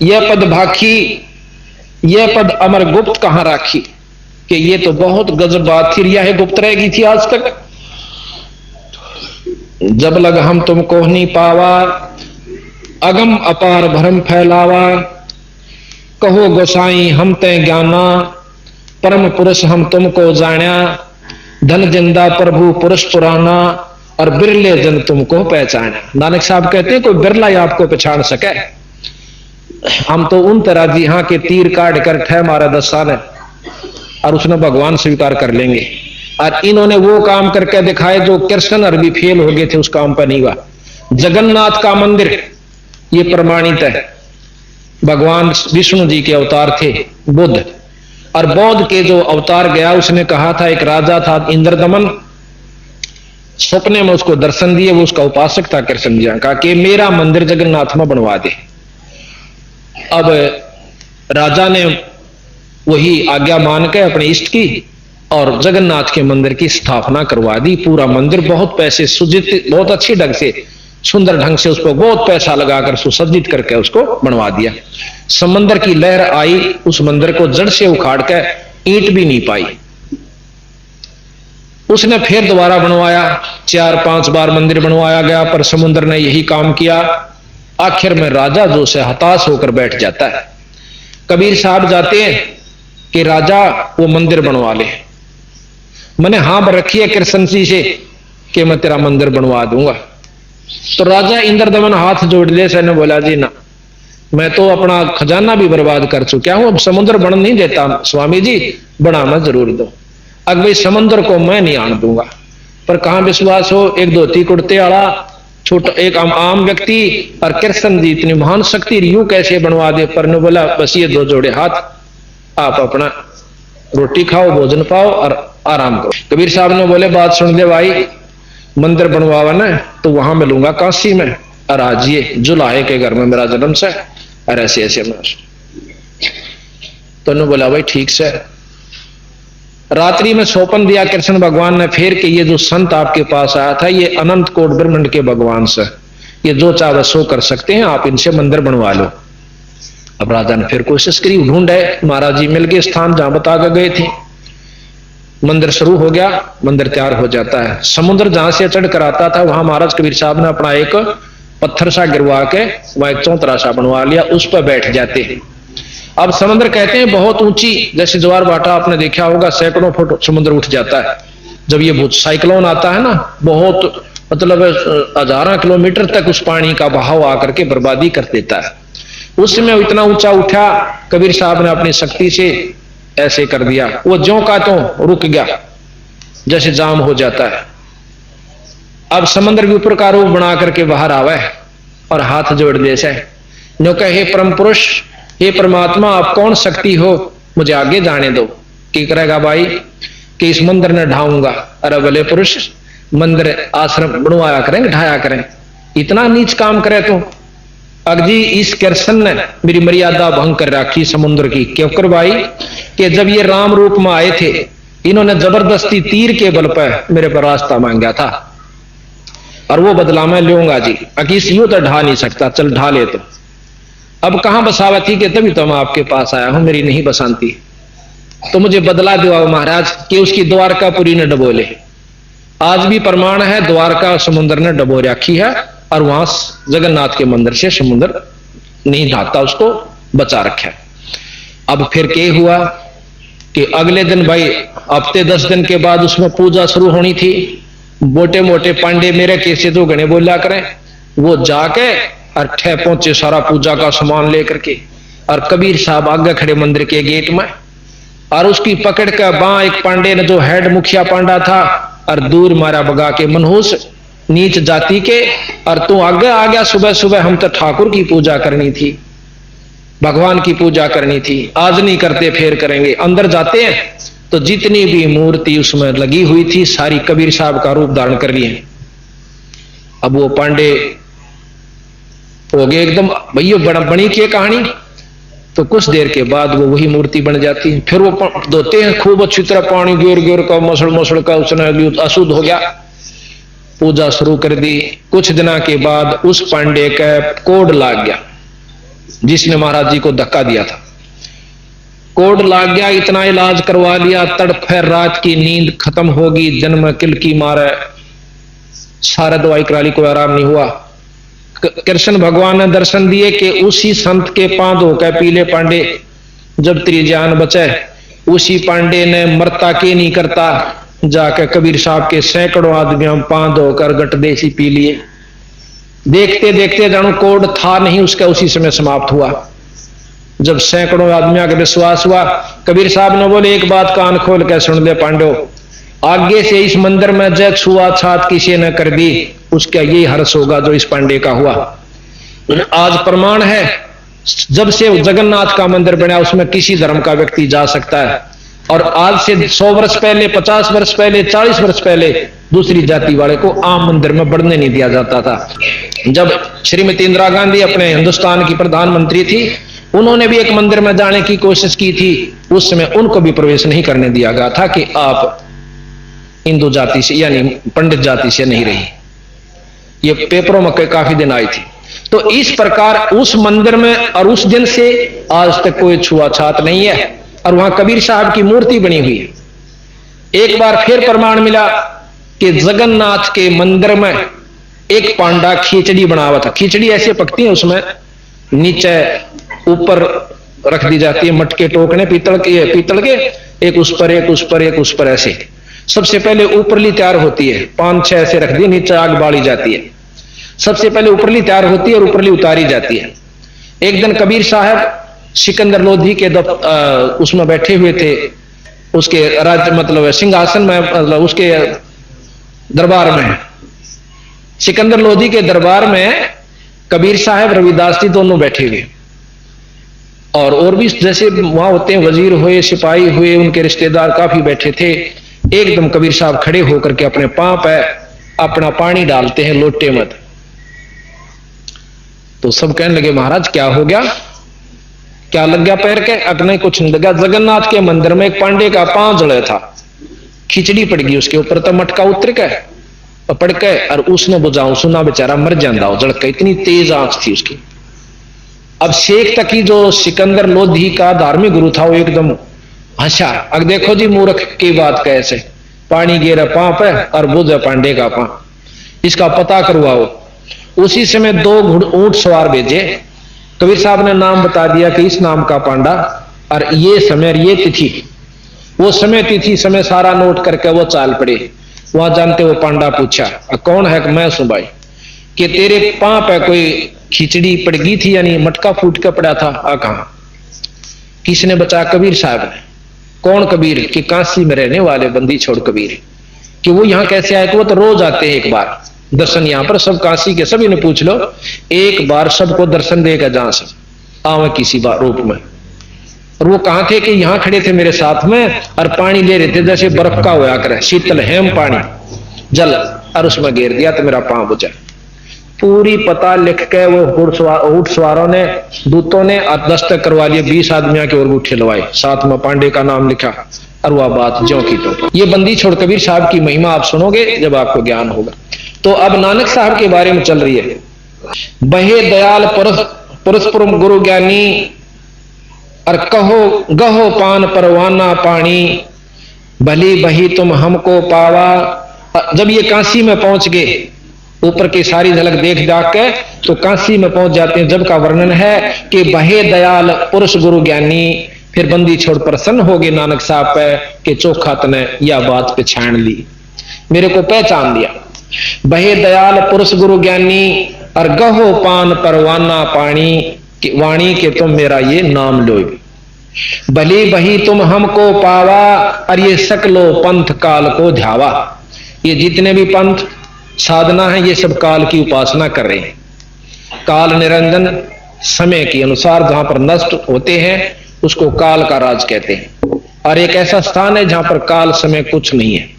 यह पद भाखी, यह पद अमर गुप्त कहां राखी। कि ये तो बहुत गजब बात थी, यह गुप्त रहेगी थी आज तक। जब लग हम तुमको नहीं पावा अगम अपार भरम फैलावा, कहो गोसाई हम ते ज्ञाना परम पुरुष हम तुमको जाना। धन जिंदा प्रभु पुरुष पुराना और बिरले जन तुमको पहचाना। नानक साहब कहते हैं कोई बिरला ही आपको पहचान सके। हम तो उन तरह जी हाँ के तीर काट कर ठह मारा दस्ता ने और उसने भगवान स्वीकार कर लेंगे। और इन्होंने वो काम करके दिखाए जो कृष्ण और भी फेल हो गए थे, उस काम पर नहीं हुआ। जगन्नाथ का मंदिर ये प्रमाणित है, भगवान विष्णु जी के अवतार थे बुद्ध, और बौद्ध के जो अवतार गया उसने कहा था, एक राजा था इंद्रदमन, सपने में उसको दर्शन दिए, वो उसका उपासक था कृष्ण जी का, कि मेरा मंदिर जगन्नाथ में बनवा दे। अब राजा ने वही आज्ञा मान के अपने इष्ट की और जगन्नाथ के मंदिर की स्थापना करवा दी। पूरा मंदिर बहुत पैसे सुजित, बहुत अच्छी ढंग से सुंदर ढंग से उसको बहुत पैसा लगाकर सुसज्जित करके उसको बनवा दिया। समंदर की लहर आई, उस मंदिर को जड़ से उखाड़ के ईंट भी नहीं पाई। उसने फिर दोबारा बनवाया, 4-5 बार मंदिर बनवाया गया, पर समुद्र ने यही काम किया। आखिर में राजा जो से हताश होकर बैठ जाता है। कबीर साहब जाते हैं कि राजा वो मंदिर बनवा ले। मैंने हाँ रखी है कृष्ण जी से कि मैं तेरा मंदिर बनवा दूंगा। तो राजा इंद्रदमन हाथ जोड़ ले, ने बोला जी ना, मैं तो अपना खजाना भी बर्बाद कर चुका हूं, अब समुद्र बन नहीं देता स्वामी जी, बनाना जरूर दो। अब भाई समुद्र को मैं नहीं आने दूंगा। पर कहां विश्वास हो, एक धोती कुर्ते वाला छोटा एक आम व्यक्ति और कृष्ण जी इतनी महान शक्ति यूं कैसे बनवा दे। पर ने बोला बस ये 2 जोड़े हाथ, आप अपना रोटी खाओ, भोजन पाओ और आराम करो। कबीर साहब ने बोले बात सुन दे भाई, मंदिर बनवावा ना तो वहां मिलूंगा काशी में, और आज ये जुलाहे के घर में मेरा जन्म से, और ऐसे ऐसे मैं तो बोला भाई ठीक से। रात्रि में सौंपन दिया कृष्ण भगवान ने फिर कि ये जो संत आपके पास आया था ये अनंत कोट ब्रह्मांड के भगवान से, ये जो चाहे सो कर सकते हैं, आप इनसे मंदिर बनवा लो। अब राजा ने फिर कोशिश करी, ढूंढे, महाराज जी मिल गए स्थान जहां बता कर गए थे। मंदिर शुरू हो गया, मंदिर तैयार हो जाता है। समुद्र जहां से चढ़ कर आता था वहां महाराज कबीर साहब ने अपना एक पत्थर सा गिरवा के वहां एक चौतरा सा बनवा लिया, उस पर बैठ जाते हैं। अब समुद्र कहते हैं बहुत ऊंची, जैसे ज्वार भाटा आपने देखा होगा, सैकड़ों फुट समुद्र उठ जाता है जब ये साइक्लोन आता है ना, बहुत मतलब हजारों किलोमीटर तक उस पानी का बहाव आकर के बर्बादी कर देता है। उस समय इतना ऊंचा उठा, कबीर साहब ने अपनी शक्ति से ऐसे कर दिया, वो ज्यों का त्यों रुक गया, जैसे जाम हो जाता है। अब समुद्र के ऊपर का रूप बना करके बाहर आवे और हाथ जोड़ दे से नो कहे, हे परम पुरुष, हे परमात्मा, आप कौन शक्ति हो, मुझे आगे जाने दो। की करेगा भाई कि इस मंदिर ने ढाऊंगा। अरे भले पुरुष, मंदिर आश्रम बनवाया करें, ढाया करें, इतना नीच काम करे तो। अगजी इस कृष्ण ने मेरी मर्यादा भंग कर रखी समुद्र की। क्यों कर भाई कि जब ये राम रूप में आए थे, इन्होंने जबरदस्ती तीर के बल पर मेरे पर रास्ता मांगा था, और वो बदला मैं लूंगा जी। अकीस यूं तो ढा नहीं सकता, चल ढा ले। तो अब कहां बसावती के, तभी तो मैं आपके पास आया हूं, मेरी नहीं बसाती तो मुझे बदला दिवा महाराज कि उसकी द्वारकापुरी ने डबोले। आज भी प्रमाण है, द्वारका समुद्र ने डबो रखी है, और वहां जगन्नाथ के मंदिर से समुद्र नहीं ढाता, उसको बचा रखा है। अब फिर क्या हुआ कि अगले दिन भाई हफ्ते 10 दिन के बाद उसमें पूजा शुरू होनी थी। मोटे मोटे पांडे मेरे कैसे तो गणे बोला करें, वो जाके और ठह पहुंचे सारा पूजा का सामान लेकर के, और कबीर साहब आगे खड़े मंदिर के गेट में, और उसकी पकड़ कर बां एक पांडे ने जो हेड मुखिया पांडा था, और दूर मारा बगा के मनहूस नीच जाति के, और तू आगे आ गया। सुबह सुबह हम तो ठाकुर की पूजा करनी थी, भगवान की पूजा करनी थी, आज नहीं करते फिर करेंगे। अंदर जाते हैं तो जितनी भी मूर्ति उसमें लगी हुई थी सारी कबीर साहब का रूप धारण कर लिए। अब वो पांडे हो गए एकदम, भैया बनी की कहानी। तो कुछ देर के बाद वो वही मूर्ति बन जाती है। फिर वो धोते हैं खूब अच्छी तरह, पानी गिर गिर का मसड़ का उसने अशुद्ध हो गया। पूजा शुरू कर दी। कुछ दिनों के बाद उस पांडे का कोड लाग गया, जिसने महाराज जी को धक्का दिया था। कोड लाग गया, इतना इलाज करवा लिया, तड़फे रात की नींद खत्म होगी, जन्म किल की मारे, सारा दवाई करा ली, कोई आराम नहीं हुआ। कृष्ण भगवान ने दर्शन दिए कि उसी संत के पांव धोकर पीले पांडे जब तेरी जान बचे, उसी पांडे ने मरता के नहीं करता जाकर कबीर साहब के सैकड़ों आदमियों पांव धोकर गट देसी पी लिए। देखते देखते जानो कोड था नहीं उसका, उसी समय समाप्त हुआ। जब सैकड़ों आदमियों का विश्वास हुआ, कबीर साहब ने बोले एक बात कान खोल कर सुन ले पांडो, आगे से इस मंदिर में जय छुआछात किसी ने कर दी, उसका यही हर्ष होगा जो इस पांडे का हुआ। आज प्रमाण है, जब से जगन्नाथ का मंदिर बना उसमें किसी धर्म का व्यक्ति जा सकता है, और आज से 100 वर्ष पहले, 50 वर्ष पहले, 40 वर्ष पहले दूसरी जाति वाले को आम मंदिर में बढ़ने नहीं दिया जाता था। जब श्रीमती इंदिरा गांधी अपने हिंदुस्तान की प्रधानमंत्री थी, उन्होंने भी एक मंदिर में जाने की कोशिश की थी, उस समय उनको भी प्रवेश नहीं करने दिया गया था कि आप हिंदू जाति से यानी पंडित जाति से नहीं रही। ये पेपरों में काफी दिन आई थी। तो इस प्रकार उस मंदिर में और उस दिन से आज तक कोई छुआछात नहीं है, और वहां कबीर साहब की मूर्ति बनी हुई है। एक बार फिर प्रमाण मिला कि जगन्नाथ के मंदिर में एक पांडा खिचड़ी बना हुआ था। खिचड़ी ऐसे पकती है, उसमें नीचे ऊपर रख दी जाती है मटके टोकने पीतल के, एक उस पर एक उस पर एक उस पर, ऐसे सबसे पहले ऊपरली तैयार होती है, 5-6 ऐसे रख दी, नीचे आग बाली जाती है। सबसे पहले ऊपरली तैयार होती है और ऊपरली उतारी जाती है। एक दिन कबीर साहब सिकंदर लोधी के उसमें बैठे हुए थे, उसके राज्य मतलब सिंहासन में, मतलब उसके दरबार में, सिकंदर लोधी के दरबार में कबीर साहब रविदास जी दोनों बैठे हुए। और भी जैसे वहां होते हैं, वजीर हुए, सिपाही हुए, उनके रिश्तेदार काफी बैठे थे। एकदम कबीर साहब खड़े होकर के अपने पांव पे अपना पानी डालते हैं लोटे में। तो सब कहने लगे महाराज क्या हो गया, क्या लग गया पैर के? अगने कुछ नहीं लगा। जगन्नाथ के मंदिर में एक पांडे का पांव जड़े था, खिचड़ी पड़ गई उसके ऊपर, तो मटका उतर के पड़ के और उसने बुझाऊ सुना, बेचारा मर जाता हो जड़ के, इतनी तेज आंख थी उसकी। अब शेख तकी जो सिकंदर लोधी का धार्मिक गुरु था वो एकदम हंसा। अब देखो जी मूर्ख की बात कैसे, पानी गिरा पांव पे और बुझे पांडे का पांव, इसका पता करवाओ। उसी समय 2 ऊंट सवार भेजे। कबीर साहब ने नाम बता दिया कि इस नाम का पांडा और ये समय ये तिथि, वो समय तिथि समय सारा नोट करके वो चाल पड़े। वहां जानते वो पांडा पूछा कौन है? मैं सु भाई। कि तेरे पांव पे कोई खिचड़ी पड़ गई थी, यानी मटका फूट के पड़ा था? कहां? किसने बताया? कबीर साहब ने। कौन कबीर? कि काशी में रहने वाले बंदी छोड़ कबीर। कि वो यहां कैसे आए? कि वो तो रोज आते हैं एक बार दर्शन यहां पर, सब काशी के सभी ने पूछ लो, एक बार सबको दर्शन देगा जहां से आवे किसी बार रूप में। और वो कहां थे? कि यहां खड़े थे मेरे साथ में और पानी ले रहे थे, जैसे बर्फ का होया करे, शीतल हेम पानी जल, और उसमें गिर दिया तो मेरा पांव बुझा। पूरी पता लिख के वो ऊंट सवारों ने, दूतों ने दस्तक करवा लिए, 20 आदमियों के और अंगूठे लवाए, साथ में पांडे का नाम लिखा और वह बात ज्यों की त्यों। ये बंदी छोड़ कबीर साहब की महिमा आप सुनोगे जब आपको ज्ञान होगा। तो अब नानक साहब के बारे में चल रही है। बहे दयाल परस्परम गुरु ज्ञानी और कहो गहो पान परवाना पानी, भली बही तुम हमको पावा। जब ये काशी में पहुंच गए, ऊपर की सारी झलक देख जाग के तो काशी में पहुंच जाते हैं। जब का वर्णन है कि बहे दयाल पुरुष गुरु ज्ञानी, फिर बंदी छोड़ प्रसन्न हो गए नानक साहब पे कि चोखा तने यह बात पहचान ली, मेरे को पहचान लिया। बहे दयाल पुरुष गुरु ज्ञानी और गहो पान परवाना पानी, वाणी के तुम मेरा ये नाम लो। भली बही तुम हमको पावा और ये सकलो पंथ काल को ध्यावा। ये जितने भी पंथ साधना है ये सब काल की उपासना कर रहे हैं। काल निरंजन समय के अनुसार जहां पर नष्ट होते हैं उसको काल का राज कहते हैं, और एक ऐसा स्थान है जहां पर काल समय कुछ नहीं है।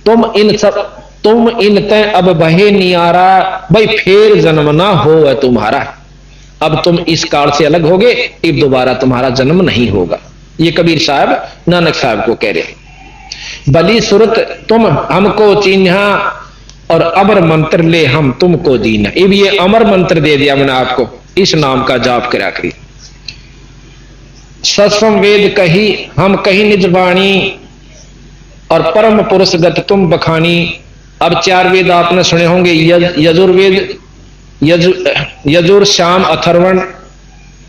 तुम इन तय अब बहे नियारा, भाई फेर जन्म ना हो है तुम्हारा। अब तुम इस काल से अलग होगे, अब दोबारा तुम्हारा जन्म नहीं होगा। ये कबीर साहब नानक साहब को कह रहे। बली सुरत तुम हमको चिन्हा और अमर मंत्र ले हम तुमको दीना। अब ये अमर मंत्र दे दिया मैंने आपको, इस नाम का जाप करा करी। सस्वम वेद कही हम कही निज वाणी और परम पुरुष गत तुम बखानी। अब 4 वेद आपने सुने होंगे, यजुर्वेद, यजुर श्याम अथर्वण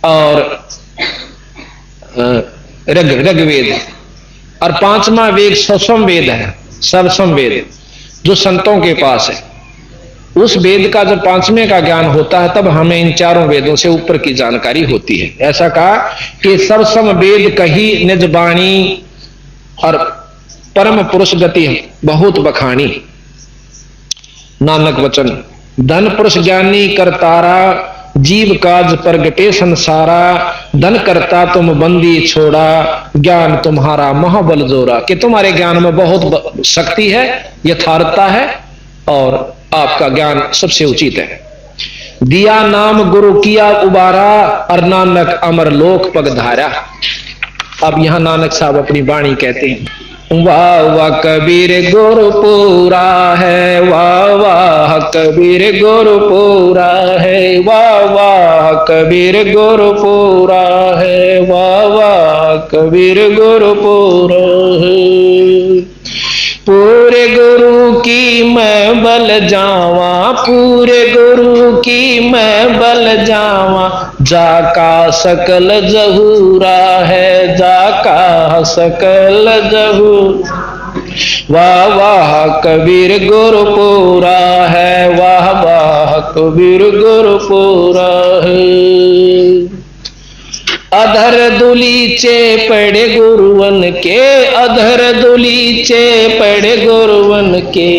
और ऋग्वेद, और 5वां वेद सस्वम वेद है, सर्वस्वम वेद जो संतों के पास है। उस वेद का जब 5वें का ज्ञान होता है तब हमें इन 4 वेदों से ऊपर की जानकारी होती है। ऐसा कहा कि सर्वस्वम वेद कही निज वाणी और परम पुरुष गति बहुत बखानी। नानक वचन धन पुरुष ज्ञानी करतारा, जीव काज प्रगटे संसारा। धन करता तुम बंदी छोड़ा, ज्ञान तुम्हारा महाबल जोरा। कि तुम्हारे ज्ञान में बहुत शक्ति है, यथार्थता है और आपका ज्ञान सबसे उचित है। दिया नाम गुरु किया उबारा और नानक अमर लोक पगधारा। अब यहां नानक साहब अपनी वाणी कहते हैं, वाह वाह कबीर गुरु पूरा है, वाह वाह कबीर गुरु पूरा है, वाह वाह कबीर गुरु पूरा है, वाह वाह कबीर गुरु पूरा है। पूरे गुरु की मैं बल जावा, पूरे गुरु की मैं बल जावा। जाका सकल जहूरा है, जाका सकल जहूर। वाह वाह कबीर गुरु पूरा है, वाह वाह कबीर गुरु पूरा है। अधर दुलीचे पड़े गुरुवन के, अधर दुलीचे पड़े गुरुवन के।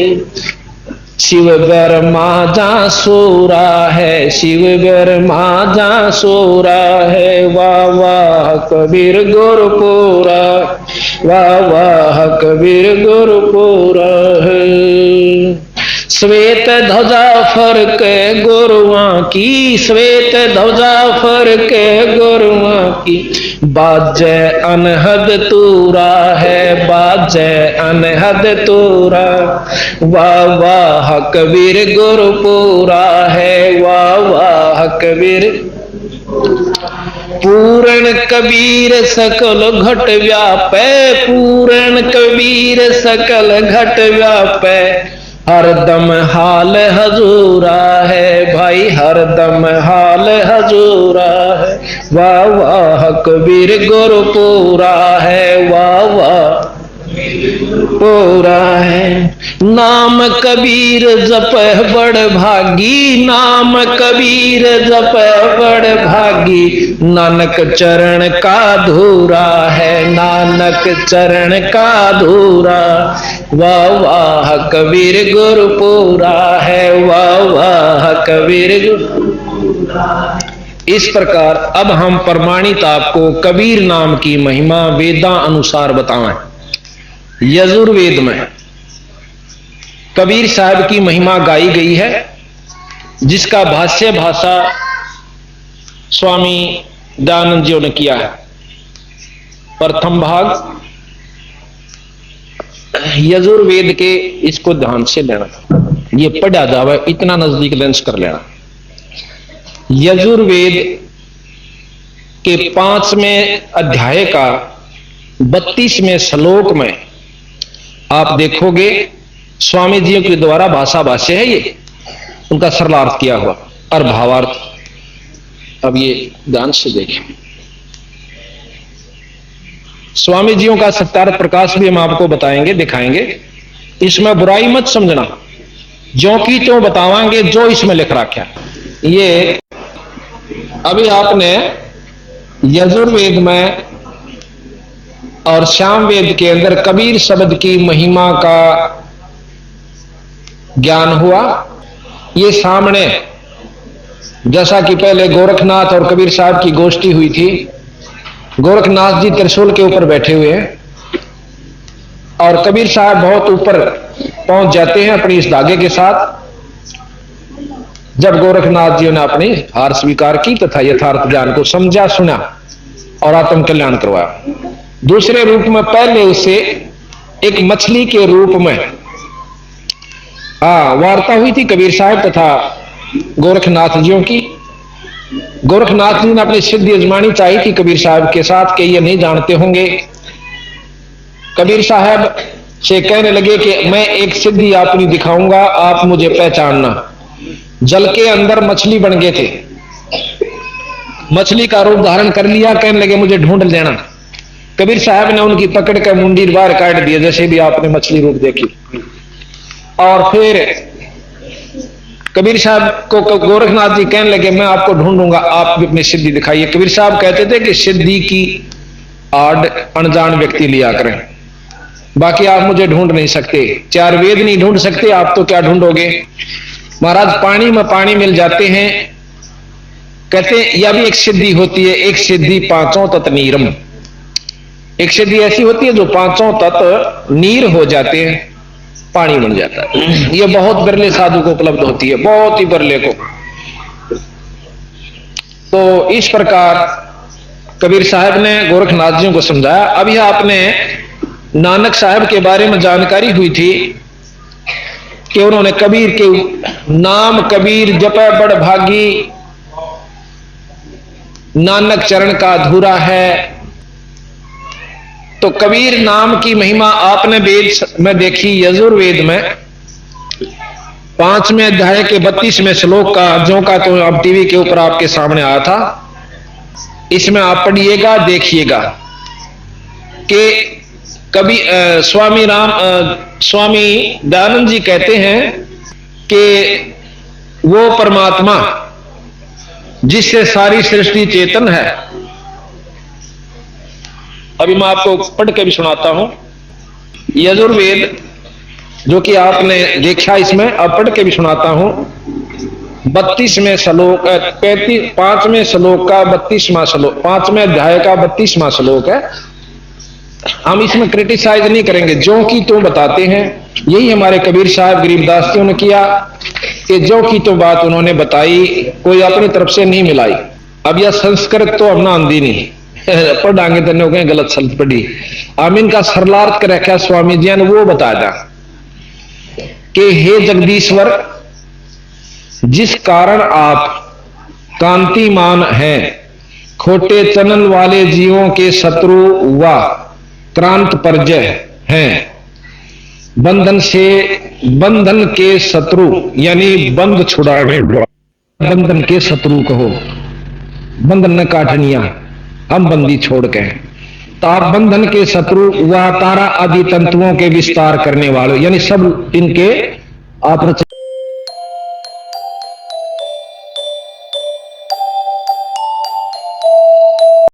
शिव ब्रह्मा जा सोरा है, शिव ब्रह्मा जा सोरा है, वाह वाह कबीर गुरपुरा, वाह वाह कबीर गुरपुरा है। श्वेत ध्वजा फर के गुरुआ की, श्वेत ध्वजा फर के गुरुआ की, बाजे अनहद तूरा है, बाजे अनहद तूरा, वाह वाह कबीर गुरपुरा है, वाह वाह कबीर। पूर्ण कबीर सकल घट व्यापै, पूर्ण कबीर सकल घट व्यापै, हरदम हाल हजूरा है भाई, हरदम हाल हजूरा है, वाह वाह कबीर गुरपुरा है, वाह वाह पूरा है। नाम कबीर जप बड़ भागी, नाम कबीर जप बड़ भागी, नानक चरण का धूरा है, नानक चरण का धूरा, वाह वाह कबीर गुरपुरा है, वाह वाह कबीर गुरपुरा। इस प्रकार अब हम प्रमाणित आपको कबीर नाम की महिमा वेदा अनुसार बताएं। यजुर्वेद में कबीर साहब की महिमा गाई गई है, जिसका भाष्य भाषा स्वामी दयानंद जी ने किया है। प्रथम भाग यजुर्वेद के, इसको ध्यान से लेना, ये पढ़ा जावे, इतना नजदीक लेंस कर लेना। यजुर्वेद के 5वें अध्याय का 32वें श्लोक में आप देखोगे स्वामी जी के द्वारा भाषा भाष्य है, ये उनका सरलार्थ किया हुआ और भावार्थ। अब ये ध्यान से देखें, स्वामी जियों का सत्यार्थ प्रकाश भी हम आपको बताएंगे, दिखाएंगे। इसमें बुराई मत समझना, जो की त्यों बतावांगे जो इसमें लिख रखा। ये अभी आपने यजुर्वेद में और सामवेद के अंदर कबीर शब्द की महिमा का ज्ञान हुआ। ये सामने जैसा कि पहले गोरखनाथ और कबीर साहब की गोष्ठी हुई थी, गोरखनाथ जी त्रिशूल के ऊपर बैठे हुए हैं और कबीर साहब बहुत ऊपर पहुंच जाते हैं अपनी इस धागे के साथ। जब गोरखनाथ जी ने अपनी हार स्वीकार की तथा यथार्थ ज्ञान को समझा, सुना और आत्म कल्याण करवाया। दूसरे रूप में पहले उसे एक मछली के रूप में वार्ता हुई थी कबीर साहब तथा गोरखनाथ जियों की। गोरखनाथ जी ने अपनी सिद्धि अजमानी चाहिए थी कबीर साहब के साथ, कि ये नहीं जानते होंगे। कबीर साहब से कहने लगे कि मैं एक सिद्धि अपनी दिखाऊंगा, आप मुझे पहचानना। जल के अंदर मछली बन गए थे, मछली का रूप धारण कर लिया, कहने लगे मुझे ढूंढ लेना। कबीर साहब ने उनकी पकड़ कर मुंडी बाहर काट दिया, जैसे भी आपने मछली रूप देखी। और फिर कबीर साहब को गोरखनाथ जी कहने लगे मैं आपको ढूंढूंगा, आप भी अपनी सिद्धि दिखाइए। कबीर साहब कहते थे कि सिद्धि की आड़ अनजान व्यक्ति लिया करें, बाकी आप मुझे ढूंढ नहीं सकते, 4 वेद नहीं ढूंढ सकते, आप तो क्या ढूंढोगे। महाराज पानी में पानी मिल जाते हैं, कहते यह भी एक सिद्धि होती है। एक सिद्धि 5 तत्व नीरम, एक सिद्धि ऐसी होती है जो 5 तत्व नीर हो जाते हैं, पानी बन जाता है। यह बहुत बिरले साधु को उपलब्ध होती है, बहुत ही बिरले को। तो इस प्रकार कबीर साहब ने गोरखनाथ जी को समझाया। अभी आपने नानक साहब के बारे में जानकारी हुई थी कि उन्होंने कबीर के नाम कबीर जपै बड़ भागी, नानक चरण का अधूरा है। तो कबीर नाम की महिमा आपने वेद में देखी, यजुर्वेद में 5वें अध्याय के 32वें श्लोक का, जो का तो अब टीवी के ऊपर आपके सामने आया था। इसमें आप पढ़िएगा, देखिएगा कि कभी स्वामी दयानंद जी कहते हैं कि वो परमात्मा जिससे सारी सृष्टि चेतन है। अभी मैं आपको पढ़ के भी सुनाता हूं। यजुर्वेद जो कि आपने देखा इसमें, अब पढ़ के भी सुनाता हूं। 32वें श्लोक 5वें श्लोक का 32वां श्लोक, 5वें अध्याय का 32वां श्लोक है। हम इसमें क्रिटिसाइज नहीं करेंगे, जो कि तो बताते हैं। यही हमारे कबीर साहब गरीबदास जी ने किया कि जो की तो बात उन्होंने बताई, कोई अपनी तरफ से नहीं मिलाई। अब यह संस्कृत तो अपना आंदी नहीं पढ़ांगे तो कहें गलत शब्द पढ़ी। हम इनका सरलार्थ कर रखा स्वामी जी ने वो बताया कि हे जगदीश्वर, जिस कारण आप कांतिमान हैं, खोटे चनन वाले जीवों के शत्रु व क्रांत परजय हैं, बंधन के शत्रु यानी बंध छुड़ाने, बंधन के शत्रु कहो, बंधन न काटनिया हम बंदी छोड़ के, तार बंधन के शत्रु व तारा आदि तंतुओं के विस्तार करने वाले, यानी सब इनके आप